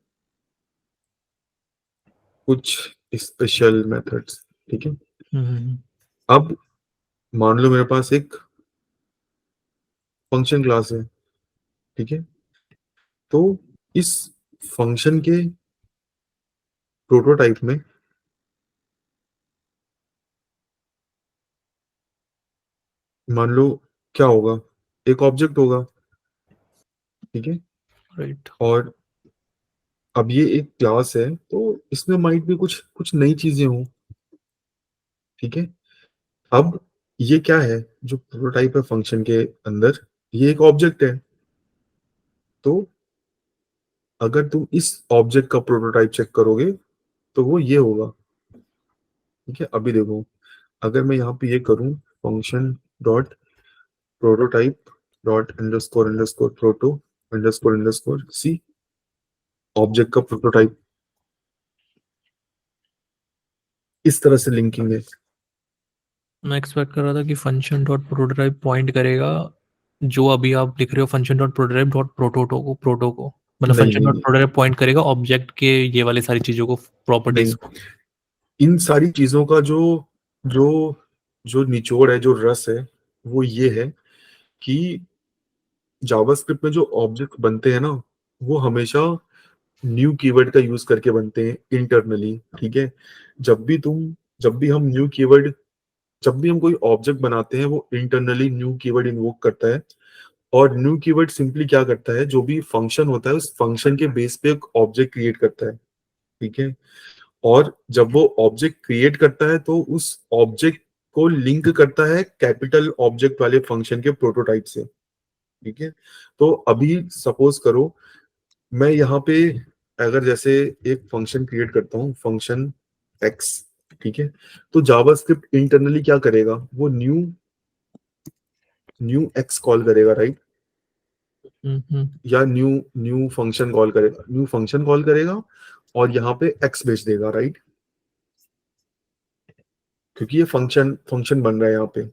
कुछ स्पेशल मेथड्स, ठीक है। हम्म। अब मान लो मेरे पास एक फंक्शन क्लास है, ठीक है। तो इस फंक्शन के प्रोटोटाइप में मान लो क्या होगा, एक ऑब्जेक्ट होगा, ठीक है। राइट। और अब ये एक क्लास है, तो इसमें माइट भी कुछ कुछ नई चीजें हों, ठीक है। अब ये क्या है, जो प्रोटोटाइप है फंक्शन के अंदर, ये एक ऑब्जेक्ट है। तो अगर तुम इस ऑब्जेक्ट का प्रोटोटाइप चेक करोगे तो वो ये होगा, ठीक है। अभी देखो, अगर मैं यहाँ पे ये करूँ, function dot prototype dot underscore underscore proto underscore underscore see, object का प्रोटोटाइप, इस तरह से लिंकिंग है। मैं एक्सपेक्ट कर रहा था कि फंक्शन डॉट प्रोटोटाइप पॉइंट करेगा जो अभी आप लिख रहे हो, function dot prototype dot proto को मतलब नहीं फंक्शन नहीं डॉट नहीं प्रोटोटाइप पॉइंट करेगा ऑब्जेक्ट के ये वाली सारी चीजों को, प्रॉपर्टीज नहीं, को। इन सारी चीजों का जो जो जो निचोड़ है, जो रस है, वो ये है कि जावास्क्रिप्ट में जो ऑब्जेक्ट बनते हैं ना, वो हमेशा न्यू कीवर्ड का यूज करके बनते हैं इंटरनली, ठीक है। जब भी तुम जब भी हम न्यू कीवर्ड जब भी हम कोई ऑब्जेक्ट बनाते हैं, वो इंटरनली न्यू कीवर्ड इन्वोक करता है। और न्यू कीवर्ड सिंपली क्या करता है, जो भी फंक्शन होता है उस फंक्शन के बेस पे एक ऑब्जेक्ट क्रिएट करता है, ठीक है। और जब वो ऑब्जेक्ट क्रिएट करता है तो उस ऑब्जेक्ट को लिंक करता है कैपिटल ऑब्जेक्ट वाले फंक्शन के प्रोटोटाइप से, ठीक है। तो अभी सपोज करो, मैं यहाँ पे अगर जैसे एक फंक्शन क्रिएट करता हूँ, फंक्शन एक्स, ठीक है। तो जावास्क्रिप्ट इंटरनली क्या करेगा, वो न्यू न्यू एक्स कॉल करेगा, राइट। हम्म। या न्यू न्यू फंक्शन कॉल करेगा, न्यू फंक्शन कॉल करेगा, और यहाँ पे एक्स भेज देगा, राइट। क्योंकि ये फंक्शन फंक्शन बन रहा है यहाँ पे,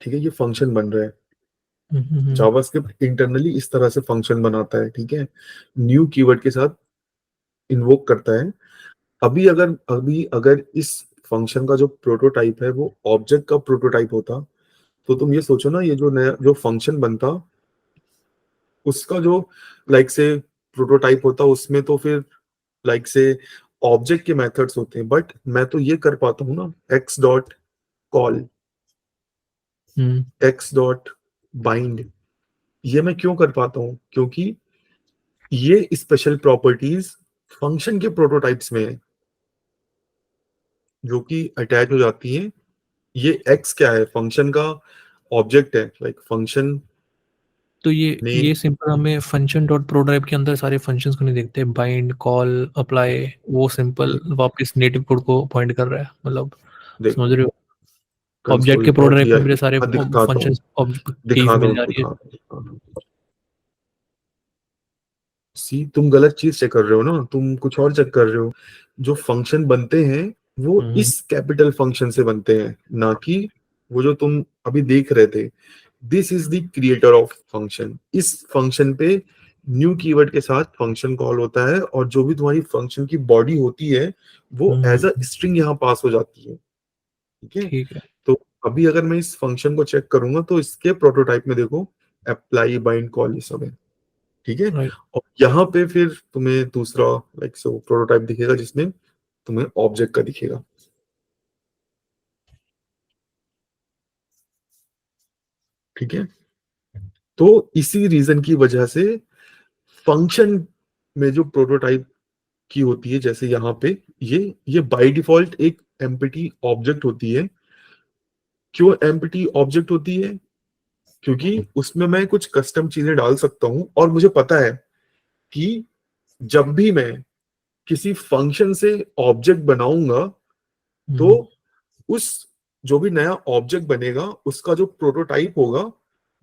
ठीक है। ये फंक्शन बन रहा है। हम्म। जावास्क्रिप्ट इंटरनली इस तरह से फंक्शन बनाता है, ठीक है। न्यू कीवर्ड के साथ इन्वोक करता है। अभी अगर इस फंक्शन का जो प्रोटोटाइप है वो ऑब्जेक्ट का प्रोटोटाइप होता, तो तुम ये सोचो ना, ये जो नया जो फंक्शन बनता, उसका जो लाइक से प्रोटोटाइप होता, उसमें तो फिर लाइक से ऑब्जेक्ट के मेथड्स होते हैं। बट मैं तो ये कर पाता हूँ ना, x dot call, hmm. X dot bind. ये मैं क्यों कर पाता हूँ? क्योंकि ये स्पेशल प्रॉपर्टीज फंक्शन के प्रोटोटाइप्स में है, जो कि अटैच हो जाती है। ये एक्स क्या है, फंक्शन का ऑब्जेक्ट है, लाइक फंक्शन तो ये नेम। ये सिंपल हमें फंक्शन डॉट प्रोटोटाइप के अंदर सारे फंक्शंस को नहीं देखते, बाइंड कॉल अप्लाई, वो सिंपल वापस नेटिव कोड को पॉइंट कर रहा है, मतलब देख, समझ रहे हो? ऑब्जेक्ट कंसोल के डॉट प्रोटोटाइप वी में आई, मेरे सारे दिखाता हूँ, फंक्शंस कीज मिल जा रही है। दिखाता हूँ। सी, तुम गलत चीज चेक कर रहे हो ना, तुम कुछ और चेक कर रहे हो। जो फंक्शन बनते हैं वो हम्म। इस कैपिटल फंक्शन से बनते हैं, ना कि वो जो तुम अभी देख रहे थे। This is the creator of function. इस फंक्शन पे न्यू कीवर्ड के साथ फंक्शन कॉल होता है, और जो भी तुम्हारी फंक्शन की बॉडी होती है वो एज अ हम्म। स्ट्रिंग यहाँ पास हो जाती है, ठीक है। ठीक है। तो अभी अगर मैं इस फंक्शन को चेक करूंगा तो इसके प्रोटोटाइप में देखो, अप्लाई बाइंड कॉल ये सब है, ठीक है। Right. और यहाँ पे फिर तुम्हें दूसरा लाइक सो प्रोटोटाइप दिखेगा जिसमें तुम्हें ऑब्जेक्ट का दिखेगा। ठीक है, तो इसी रीजन की वजह से फंक्शन में जो प्रोटोटाइप की होती है, जैसे यहाँ पे ये बाय डिफॉल्ट एक एम्प्टी ऑब्जेक्ट होती है। क्यों एम्प्टी ऑब्जेक्ट होती है? क्योंकि उसमें मैं कुछ कस्टम चीजें डाल सकता हूं, और मुझे पता है कि जब भी मैं किसी फंक्शन से ऑब्जेक्ट बनाऊंगा तो उस जो भी नया ऑब्जेक्ट बनेगा उसका जो प्रोटोटाइप होगा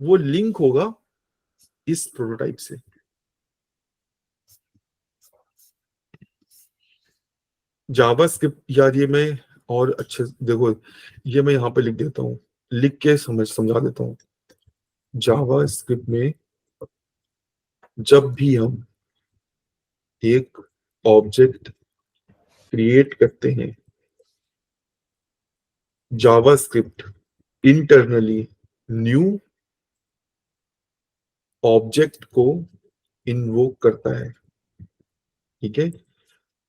वो लिंक होगा इस प्रोटोटाइप से। जावास्क्रिप्ट यार, ये मैं और अच्छे देखो, ये मैं यहाँ पे लिख देता हूँ, लिख के समझा देता हूँ। जावास्क्रिप्ट में जब भी हम एक ऑब्जेक्ट क्रिएट करते हैं, जावास्क्रिप्ट इंटरनली न्यू ऑब्जेक्ट को इन्वोक करता है। ठीक है,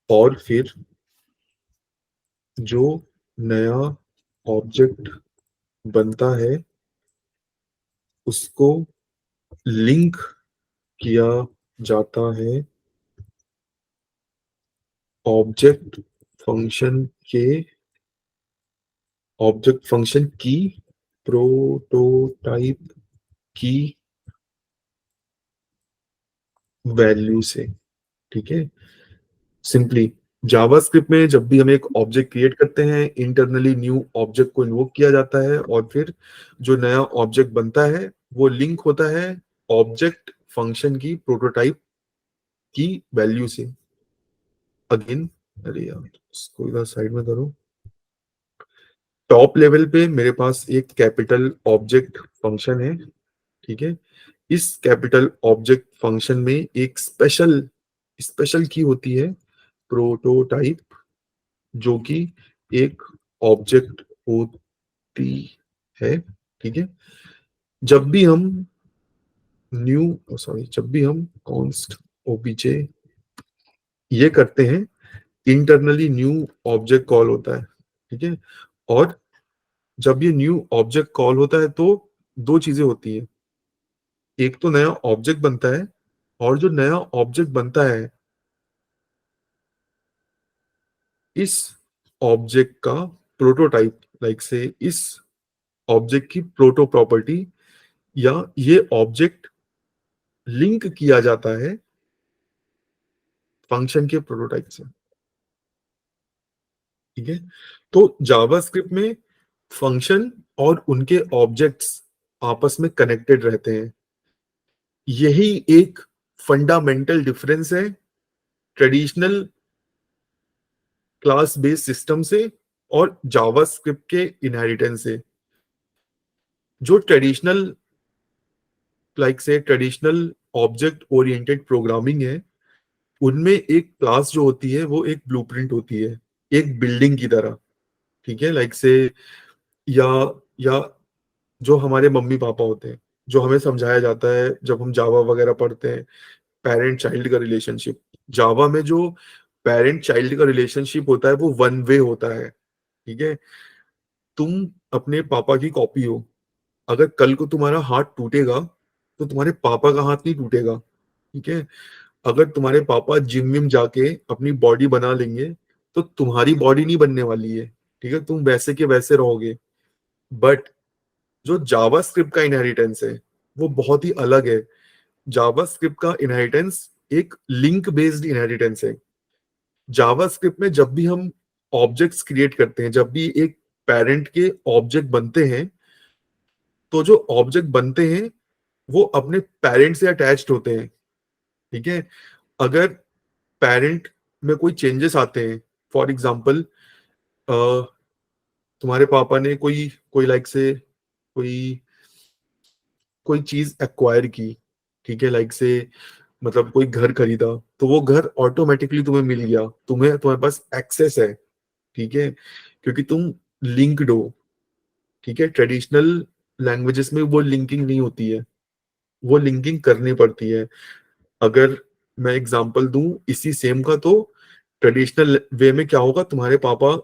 और फिर जो नया ऑब्जेक्ट बनता है उसको लिंक किया जाता है ऑब्जेक्ट फंक्शन की प्रोटोटाइप की वैल्यू से। ठीक है, सिंपली जावास्क्रिप्ट में जब भी हम एक ऑब्जेक्ट क्रिएट करते हैं, इंटरनली न्यू ऑब्जेक्ट को इन्वोक किया जाता है, और फिर जो नया ऑब्जेक्ट बनता है वो लिंक होता है ऑब्जेक्ट फंक्शन की प्रोटोटाइप की वैल्यू से। अगेन, अरे यार इसको इधर साइड में करो। टॉप लेवल पे मेरे पास एक कैपिटल ऑब्जेक्ट फंक्शन है। ठीक है, इस कैपिटल ऑब्जेक्ट फंक्शन में एक स्पेशल की होती है प्रोटोटाइप, जो कि एक ऑब्जेक्ट होती है। ठीक है, जब भी हम जब भी हम कॉन्स्ट ओबीजे ये करते हैं, इंटरनली न्यू ऑब्जेक्ट कॉल होता है। ठीक है, और जब ये न्यू ऑब्जेक्ट कॉल होता है तो दो चीजें होती है, एक तो नया ऑब्जेक्ट बनता है, और जो नया ऑब्जेक्ट बनता है इस ऑब्जेक्ट का प्रोटोटाइप, लाइक से इस ऑब्जेक्ट की प्रोटो प्रॉपर्टी, या ये ऑब्जेक्ट लिंक किया जाता है फंक्शन के प्रोटोटाइप से। ठीक है, तो जावास्क्रिप्ट में फंक्शन और उनके ऑब्जेक्ट्स आपस में कनेक्टेड रहते हैं। यही एक फंडामेंटल डिफरेंस है ट्रेडिशनल क्लास बेस्ड सिस्टम से और जावास्क्रिप्ट के इनहेरिटेंस से। जो ट्रेडिशनल ऑब्जेक्ट ओरिएंटेड प्रोग्रामिंग है, उनमें एक क्लास जो होती है वो एक ब्लूप्रिंट होती है, एक बिल्डिंग की तरह। ठीक है, लाइक से या या जो हमारे मम्मी पापा होते हैं, जो हमें समझाया जाता है जब हम जावा वगैरह पढ़ते हैं, पेरेंट चाइल्ड का रिलेशनशिप। जावा में जो पेरेंट चाइल्ड का रिलेशनशिप होता है वो वन वे होता है। ठीक है, तुम अपने पापा की कॉपी हो, अगर कल को तुम्हारा हाथ टूटेगा तो तुम्हारे पापा का हाथ नहीं टूटेगा। ठीक है, अगर तुम्हारे पापा जिम विम जाके अपनी बॉडी बना लेंगे तो तुम्हारी बॉडी नहीं बनने वाली है। ठीक है, तुम वैसे के वैसे रहोगे। बट जो जावास्क्रिप्ट का इनहेरिटेंस है वो बहुत ही अलग है। जावास्क्रिप्ट का इनहेरिटेंस एक लिंक बेस्ड इनहेरिटेंस है। जावास्क्रिप्ट में जब भी हम ऑब्जेक्ट्स क्रिएट करते हैं, जब भी एक पेरेंट के ऑब्जेक्ट बनते हैं, तो जो ऑब्जेक्ट बनते हैं वो अपने पेरेंट से अटैच्ड होते हैं। ठीक है, अगर पेरेंट में कोई चेंजेस आते हैं, फॉर एग्जांपल तुम्हारे पापा ने कोई कोई लाइक से कोई कोई चीज एक्वायर की, ठीक है, लाइक से मतलब कोई घर खरीदा, तो वो घर ऑटोमेटिकली तुम्हें मिल गया, तुम्हारे पास एक्सेस है। ठीक है, क्योंकि तुम लिंक्ड हो। ठीक है, ट्रेडिशनल लैंग्वेजेस में वो लिंकिंग नहीं होती है, वो लिंकिंग करनी पड़ती है। अगर मैं एग्जांपल दूं इसी सेम का, तो ट्रेडिशनल वे में क्या होगा, तुम्हारे पापा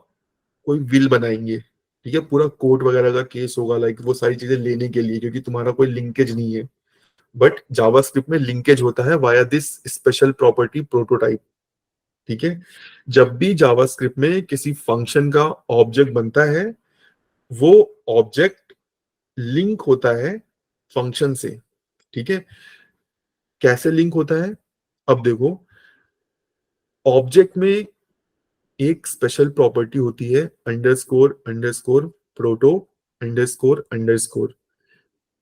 कोई विल बनाएंगे, ठीक है, पूरा कोर्ट वगैरह का केस होगा, लाइक वो सारी चीजें लेने के लिए, क्योंकि तुम्हारा कोई लिंकेज नहीं है। बट जावास्क्रिप्ट में लिंकेज होता है via this special property prototype, ठीक है। जब भी जावास्क्रिप्ट में किसी फंक्शन का ऑब्जेक्ट बनता है, वो ऑब्जेक्ट लिंक होता है फंक्शन से, ठीक है। कैसे लिंक होता है, अब देखो, ऑब्जेक्ट में एक स्पेशल प्रॉपर्टी होती है underscore underscore proto underscore underscore,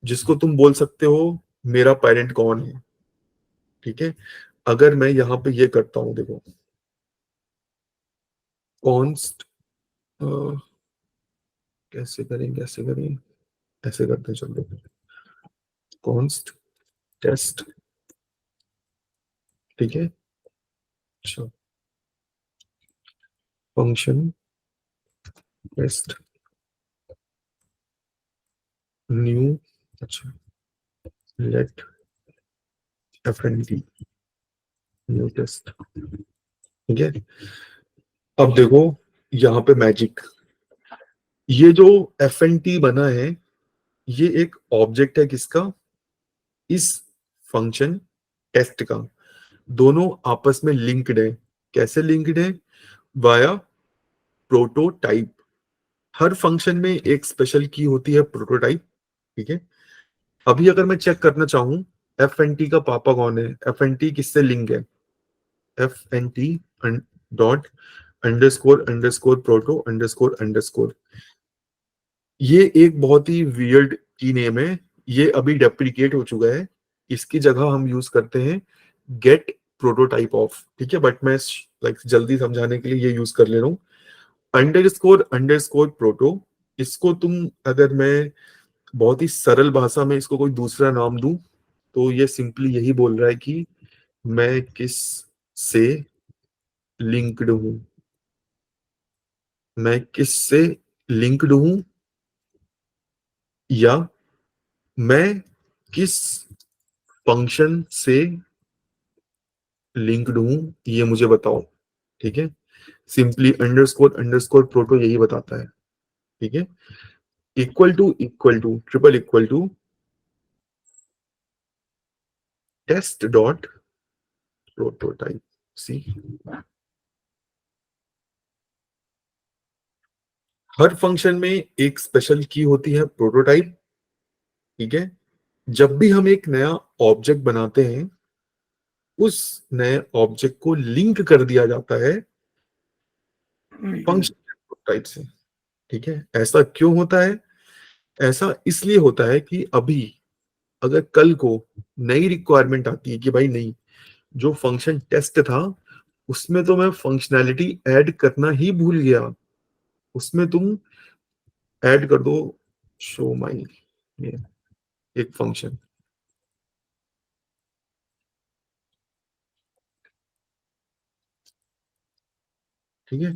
जिसको तुम बोल सकते हो मेरा पेरेंट कौन है, ठीक है। अगर मैं यहाँ पे ये करता हूं, देखो, कॉन्स्ट, कैसे करें, ऐसे करते हैं, चलो, कॉन्स्ट टेस्ट, ठीक है। अच्छा, फंक्शन टेस्ट न्यू, अच्छा, लेट fnt न्यू टेस्ट, ठीक है। अब देखो यहाँ पे मैजिक, ये जो fnt बना है, ये एक ऑब्जेक्ट है किसका, इस फंक्शन टेस्ट का। दोनों आपस में लिंक्ड है। कैसे लिंक्ड है, वाया प्रोटोटाइप। हर फंक्शन में एक स्पेशल की होती है प्रोटोटाइप, ठीक है। अभी अगर मैं चेक करना चाहूं एफ एन टी का पापा कौन है, एफ एन टी किससे लिंक है, F N T dot underscore underscore proto underscore underscore. ये एक बहुत ही वियर्ड की नेम है, ये अभी डेप्रिकेट हो चुका है। इसकी जगह हम यूज करते हैं गेट प्रोटोटाइप ऑफ, ठीक है। बट मैं लाइक जल्दी समझाने के लिए ये यूज कर ले रहा हूँ अंडरस्कोर अंडरस्कोर प्रोटो। इसको तुम, अगर मैं बहुत ही सरल भाषा में इसको कोई दूसरा नाम दूं, तो ये सिंपली यही बोल रहा है कि मैं किस से लिंक्ड हूं, मैं किस से लिंक्ड हूं, या मैं किस फंक्शन से लिंक्ड हूं, ये मुझे बताओ, ठीक है। सिंपली अंडरस्कोर अंडरस्कोर प्रोटो यही बताता है, ठीक है। Equal to triple equal to test dot prototype see. हर फंक्शन में एक स्पेशल की होती है प्रोटोटाइप, ठीक है। जब भी हम एक नया ऑब्जेक्ट बनाते हैं, उस नए ऑब्जेक्ट को लिंक कर दिया जाता है फंक्शन प्रोटोटाइप से, ठीक है। ऐसा क्यों होता है, ऐसा इसलिए होता है कि अभी अगर कल को नई रिक्वायरमेंट आती है कि भाई नहीं, जो फंक्शन टेस्ट था उसमें तो मैं फंक्शनैलिटी ऐड करना ही भूल गया, उसमें तुम ऐड कर दो शो माई, ये एक फंक्शन, ठीक है।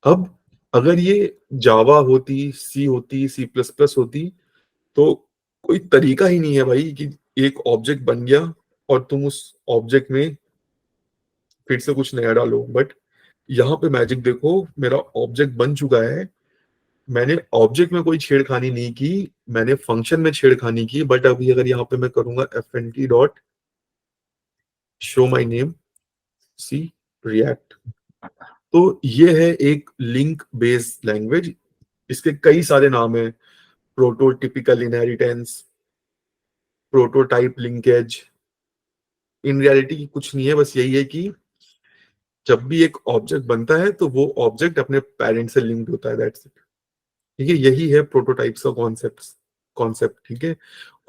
अब अगर ये जावा होती, सी होती, सी प्लस प्लस होती, तो कोई तरीका ही नहीं है भाई कि एक ऑब्जेक्ट बन गया और तुम उस ऑब्जेक्ट में फिर से कुछ नया डालो। बट यहाँ पे मैजिक देखो, मेरा ऑब्जेक्ट बन चुका है, मैंने ऑब्जेक्ट में कोई छेड़खानी नहीं की, मैंने फंक्शन में छेड़खानी की। बट अभी अगर यहाँ पे मैं करूंगा F N T dot show my name see React, तो ये है एक लिंक बेस्ड लैंग्वेज। इसके कई सारे नाम हैं, prototypical inheritance, prototype linkage. In reality कुछ नहीं है, बस यही है कि जब भी एक ऑब्जेक्ट बनता है तो वो ऑब्जेक्ट अपने पेरेंट से लिंक्ड होता है, दैट्स इट, ठीक है। यही है प्रोटोटाइप्स का कॉन्सेप्ट, ठीक है।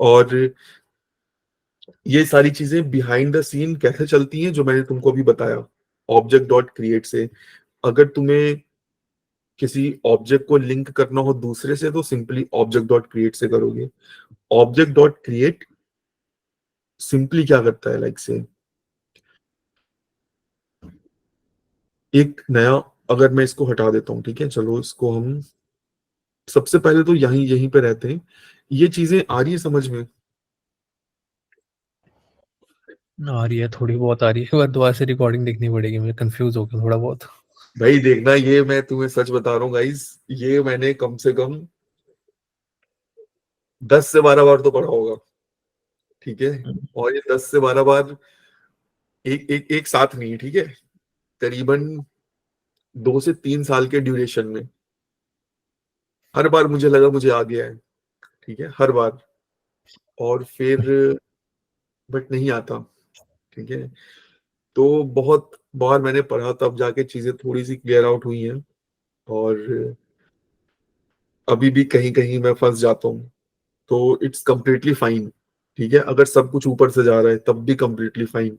और ये सारी चीजें बिहाइंड द सीन कैसे चलती हैं, जो मैंने तुमको अभी बताया ऑब्जेक्ट डॉट क्रिएट से। अगर तुम्हें किसी ऑब्जेक्ट को लिंक करना हो दूसरे से, तो सिंपली ऑब्जेक्ट डॉट क्रिएट से करोगे। ऑब्जेक्ट डॉट क्रिएट सिंपली क्या करता है, लाइक से एक नया, अगर मैं इसको हटा देता हूं, ठीक है, चलो इसको हम सबसे पहले तो यहीं यहीं पे रहते हैं। ये चीजें आ रही है समझ में, आ रही है, थोड़ी बहुत आ रही है, बार दोबारा से रिकॉर्डिंग देखनी पड़ेगी, मैं कंफ्यूज हो गया थोड़ा बहुत। भाई देखना, ये मैं तुम्हें सच बता रहा हूँ गाइस, ये मैंने कम से कम 10 से 12 बार तो पढ़ा होगा, ठीक है। और ये 10 से 12 बार एक एक एक साथ नहीं, ठीक है, करीबन 2 से 3 साल के ड्यूरेशन में हर बार मुझे लगा मुझे आ गया है, ठीक है, हर बार। और फिर बट नहीं आता, ठीक है। तो बहुत बार मैंने पढ़ा, तब जाके चीजें थोड़ी सी क्लियर आउट हुई हैं। और अभी भी कहीं कहीं मैं फंस जाता हूँ, तो इट्स कंप्लीटली फाइन, ठीक है। अगर सब कुछ ऊपर से जा रहा है तब भी कंप्लीटली फाइन।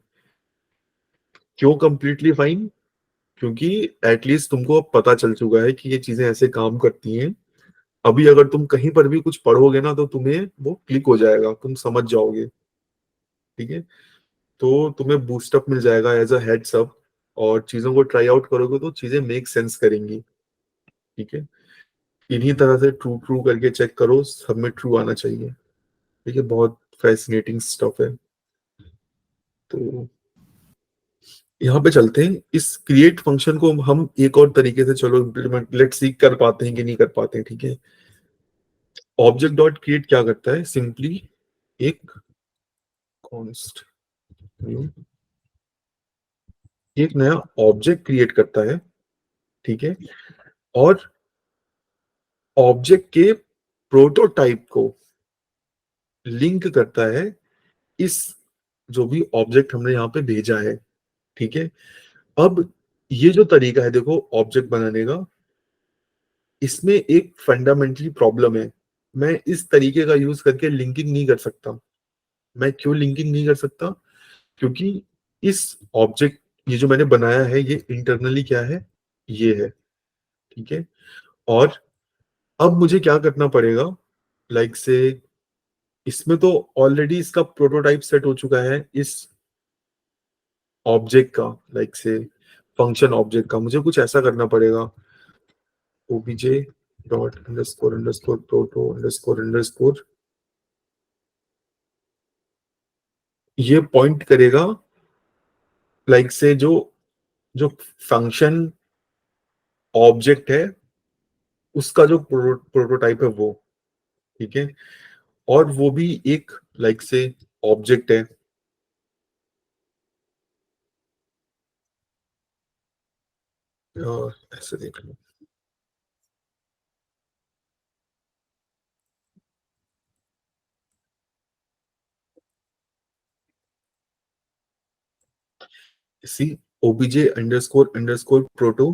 क्यों कंप्लीटली फाइन? क्योंकि एटलीस्ट तुमको अब पता चल चुका है कि ये चीजें ऐसे काम करती हैं। अभी अगर तुम कहीं पर भी कुछ पढ़ोगे ना, तो तुम्हें वो क्लिक हो जाएगा, तुम समझ जाओगे, ठीक है। तो तुम्हें बूस्टअप मिल जाएगा एज अ हेड्स अप, और चीजों को ट्राई आउट करोगे तो चीजें मेक सेंस करेंगी, ठीक है। इन्हीं तरह से ट्रू ट्रू करके चेक करो, सब में ट्रू आना चाहिए, ठीक है। बहुत फैसिनेटिंग स्टफ है। तो यहाँ पे चलते हैं, इस क्रिएट फंक्शन को हम एक और तरीके से चलो इम्प्लीमेंट, लेट्स सी कर पाते हैं कि नहीं कर पाते हैं, ठीक है। ऑब्जेक्ट डॉट क्रिएट क्या करता है? सिंपली एक कॉन्स्ट एक नया ऑब्जेक्ट क्रिएट करता है, ठीक है। और ऑब्जेक्ट के प्रोटोटाइप को लिंक करता है इस जो भी ऑब्जेक्ट हमने यहाँ पे भेजा है, ठीक है। अब ये जो तरीका है देखो ऑब्जेक्ट बनाने का, इसमें एक फंडामेंटली प्रॉब्लम है। मैं इस तरीके का यूज करके लिंकिंग नहीं कर सकता। मैं क्यों लिंकिंग नहीं कर सकता? क्योंकि इस ऑब्जेक्ट, ये जो मैंने बनाया है, ये इंटरनली क्या है, ये है, ठीक है। और अब मुझे क्या करना पड़ेगा, लाइक से इसमें तो ऑलरेडी इसका प्रोटोटाइप सेट हो चुका है इस ऑब्जेक्ट का, लाइक से फंक्शन ऑब्जेक्ट का। मुझे कुछ ऐसा करना पड़ेगा, OBJ dot underscore underscore proto underscore underscore, ये पॉइंट करेगा लाइक से जो जो फंक्शन ऑब्जेक्ट है उसका जो प्रोटोटाइप है वो, ठीक है। और वो भी एक लाइक से ऑब्जेक्ट है। ऐसे देख लो, सी ओबीजे अंडरस्कोर अंडरस्कोर प्रोटो,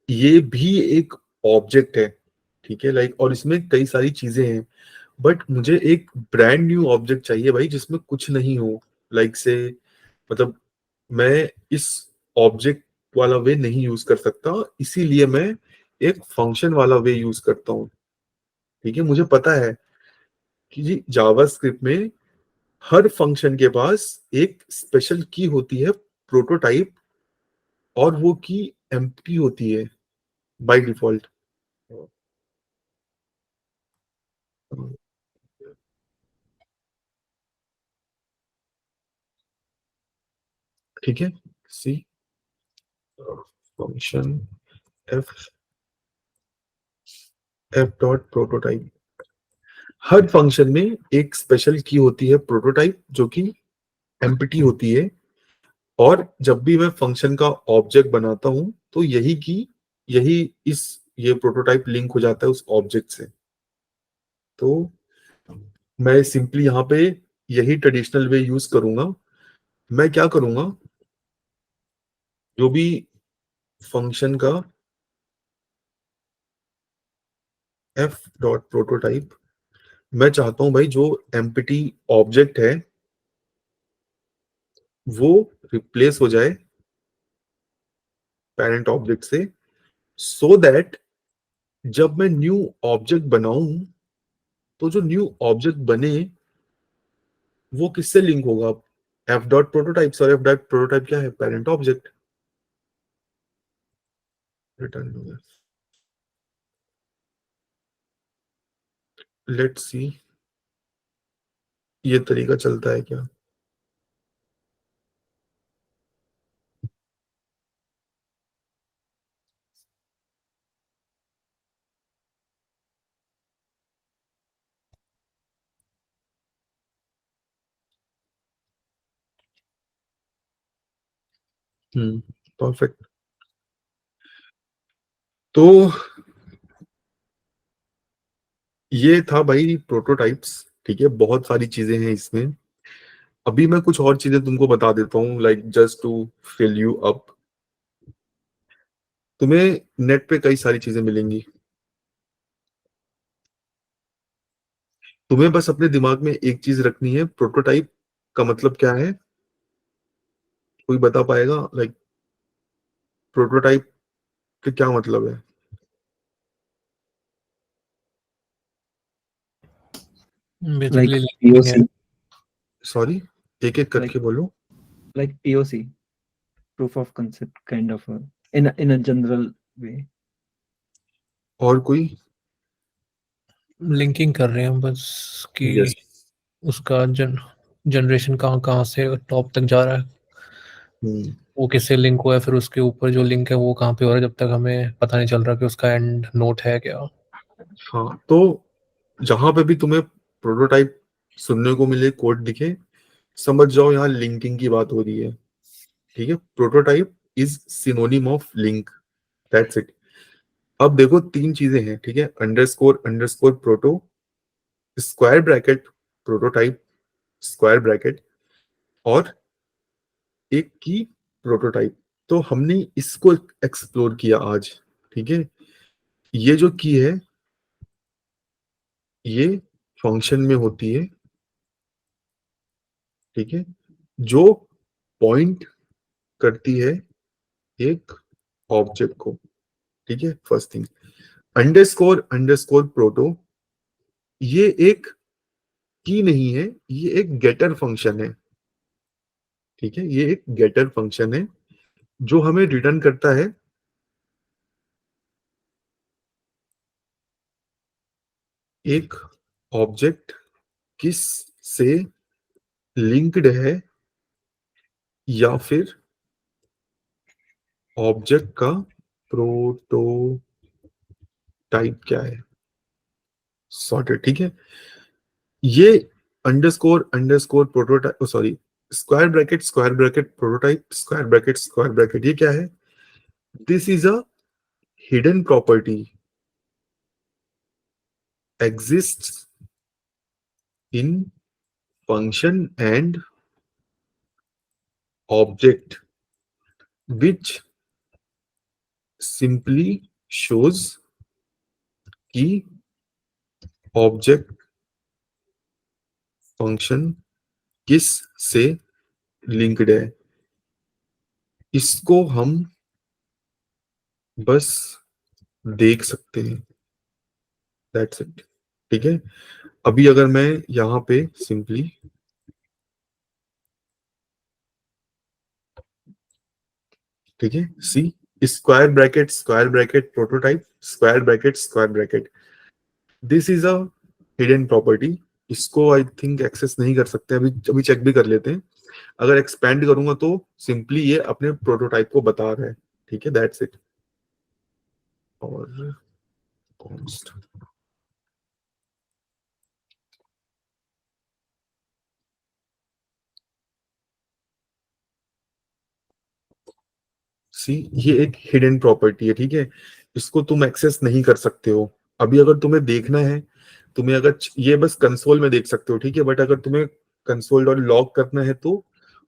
ये भी एक ऑब्जेक्ट है, ठीक है। लाइक और इसमें कई सारी चीजें हैं, बट मुझे एक ब्रांड न्यू ऑब्जेक्ट चाहिए भाई, जिसमें कुछ नहीं हो, लाइक से मतलब मैं इस ऑब्जेक्ट वाला वे नहीं यूज कर सकता, इसीलिए मैं एक फंक्शन वाला वे यूज करता हूँ, ठीक है। मुझे पता है कि जी जावास्क्रिप्ट में हर फंक्शन के पास एक स्पेशल की होती है, प्रोटोटाइप, और वो की एम्प्टी होती है बाय डिफॉल्ट, ठीक है। See function f f dot prototype, हर फंक्शन में एक स्पेशल की होती है प्रोटोटाइप, जो कि एम्प्टी होती है। और जब भी मैं फंक्शन का ऑब्जेक्ट बनाता हूं, तो यही इस ये प्रोटोटाइप लिंक हो जाता है उस ऑब्जेक्ट से। तो मैं सिंपली यहाँ पे यही ट्रेडिशनल वे यूज करूंगा। मैं क्या करूंगा, जो भी फंक्शन का एफ डॉट प्रोटोटाइप, मैं चाहता हूं भाई जो एम्प्टी ऑब्जेक्ट है वो रिप्लेस हो जाए पेरेंट ऑब्जेक्ट से, सो दैट जब मैं न्यू ऑब्जेक्ट बनाऊं, तो जो न्यू ऑब्जेक्ट बने वो किससे लिंक होगा? F dot prototype, sir F dot prototype क्या है? Parent object. Return let's see ये तरीका चलता है क्या। परफेक्ट। तो ये था भाई प्रोटोटाइप्स, ठीक है, बहुत सारी चीजें हैं इसमें। अभी मैं कुछ और चीजें तुमको बता देता हूँ, like just to fill you up. तुम्हें नेट पे कई सारी चीजें मिलेंगी, तुम्हें बस अपने दिमाग में एक चीज रखनी है, प्रोटोटाइप का मतलब क्या है? कोई बता पाएगा? लाइक प्रोटोटाइप का क्या मतलब है? बेसिकली Like लिंकिंग है। POC, सॉरी, एक एक करके बोलो। like POC, proof of concept, kind of in a general way. और कोई? लिंकिंग कर रहे हैं बस कि यस। उसका जनरेशन कहाँ कहाँ से टॉप तक जा रहा है, वो किससे लिंक हुआ है, फिर उसके ऊपर जो लिंक है वो कहाँ पे हो रहा है, जब तक हमें पता नहीं चल रहा कि उसका एंड नोट है क्या। हाँ, तो जहां पे भी तुम्हें प्रोटोटाइप सुनने को मिले, कोड दिखे, समझ जाओ यहाँ लिंकिंग की बात हो रही है, ठीक है। Prototype is synonym of link, that's it. अब देखो तीन चीजें हैं, ठीक है, underscore underscore proto, square bracket prototype, square bracket, और एक की प्रोटोटाइप। तो हमने इसको एक्सप्लोर किया आज, ठीक है। ये जो की है ये फंक्शन में होती है, ठीक है, जो पॉइंट करती है एक ऑब्जेक्ट को, ठीक है। First thing, underscore underscore proto, ये एक की नहीं है, ये एक गेटर फंक्शन है, ठीक है। ये एक गेटर फंक्शन है जो हमें रिटर्न करता है एक ऑब्जेक्ट किस से लिंक्ड है, या फिर ऑब्जेक्ट का प्रोटोटाइप क्या है, सॉर्टेड, ठीक है। ये underscore underscore prototype, sorry, square bracket prototype, square bracket, ये क्या है? This is a hidden property exists in function and object which simply shows कि ऑब्जेक्ट फंक्शन किस से लिंक्ड है। इसको हम बस देख सकते हैं, दैट्स इट, ठीक है। अभी अगर मैं यहां पे सिंपली, ठीक है, see, square bracket prototype, square bracket, this is a hidden property. इसको आई थिंक एक्सेस नहीं कर सकते, अभी अभी चेक भी कर लेते हैं। अगर एक्सपेंड करूंगा तो सिंपली ये अपने प्रोटोटाइप को बता रहा है, ठीक है, दैट्स इट। और const, सी, ये एक हिडन प्रॉपर्टी है, ठीक है, इसको तुम एक्सेस नहीं कर सकते हो। अभी अगर तुम्हें देखना है, तुम्हें अगर ये बस कंसोल में देख सकते हो, ठीक है, बट अगर तुम्हें कंसोल डॉट लॉग करना है तो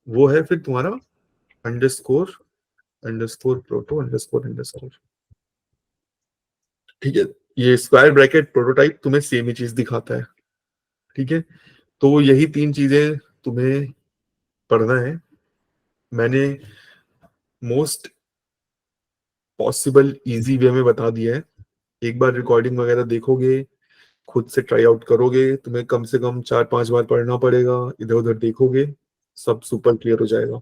वो है फिर तुम्हारा underscore underscore proto underscore underscore, ठीक है। ये स्क्वायर ब्रैकेट प्रोटोटाइप तुम्हें सेम ही चीज दिखाता है, ठीक है। तो यही तीन चीजें तुम्हें पढ़ना है। मैंने मोस्ट पॉसिबल इजी वे में बता दिया है। एक बार रिकॉर्डिंग वगैरह देखोगे, खुद से ट्राई आउट करोगे, तुम्हें कम से कम 4-5 बार पढ़ना पड़ेगा, इधर उधर देखोगे, सब सुपर क्लियर हो जाएगा,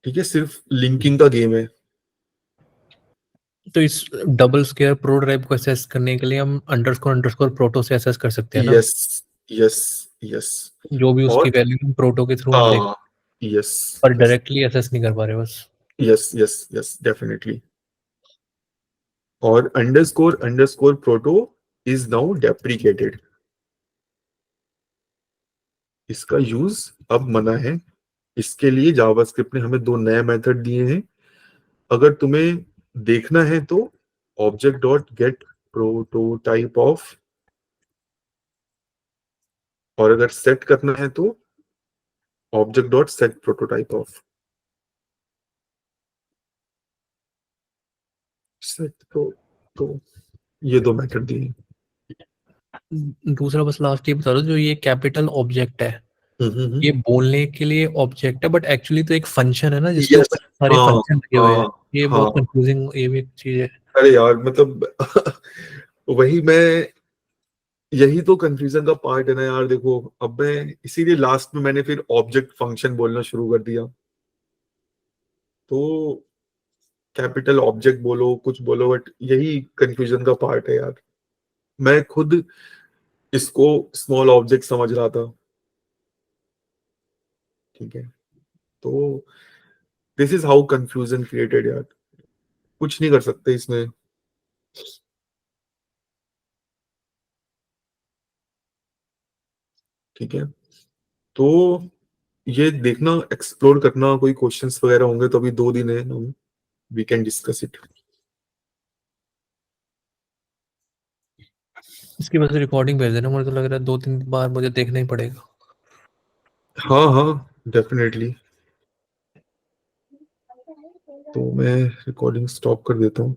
ठीक है। सिर्फ लिंकिंग का गेम है। तो इस डबल स्क्वायर प्रोटोटाइप को एसेस करने के लिए हम अंडरस्कोर प्रोटो से एसेस कर सकते हैं ना? Yes yes yes. जो भी उसकी और वैल्यू हम प्रोटो के थ्रू हम देख, हाँ, यस पर डायरेक्टली एसेस नहीं कर पा रहे बस। Yes yes yes, definitely. और underscore proto is now deprecated, इसका यूज अब मना है, इसके लिए जावास्क्रिप्ट ने हमें 2 नए मेथड दिए हैं। अगर तुम्हें देखना है तो object dot gate prototype of, और अगर सेट करना है तो object dot set prototype of. Set तो ये 2 मेथड दिए हैं। दूसरा बस लास्ट ये बता दो, जो ये कैपिटल ऑब्जेक्ट है हम्म। ये बोलने के लिए ऑब्जेक्ट है, बट एक्चुअली तो एक फंक्शन है ना जिसके Yes, ऊपर सारे हाँ, फंक्शन लगे हुए हैं। हाँ, ये हाँ। बहुत कंफ्यूजिंग, ये भी एक चीज है। अरे यार मतलब वही मैं, यही तो कंफ्यूजन का पार्ट है ना यार। देखो अब मैं इसीलिए लास्ट में मैंने फिर ऑब्जेक्ट फंक्शन बोलना शुरू कर दिया। तो कैपिटल ऑब्जेक्ट बोलो कुछ बोलो, बट यही कंफ्यूजन का पार्ट है यार। मैं खुद इसको स्मॉल ऑब्जेक्ट समझ रहा था, ठीक है। तो this is how confusion created यार, कुछ नहीं कर सकते इसमें। ठीक है, तो ये देखना, एक्सप्लोर करना, कोई क्वेश्चंस वगैरह होंगे तो अभी 2 दिन है, हम वी कैन डिस्कस इट। इसकी वजह से रिकॉर्डिंग भेज देना, मुझे तो लग रहा है 2-3 बार मुझे देखना ही पड़ेगा। हाँ हाँ डेफिनेटली। तो मैं रिकॉर्डिंग स्टॉप कर देता हूँ।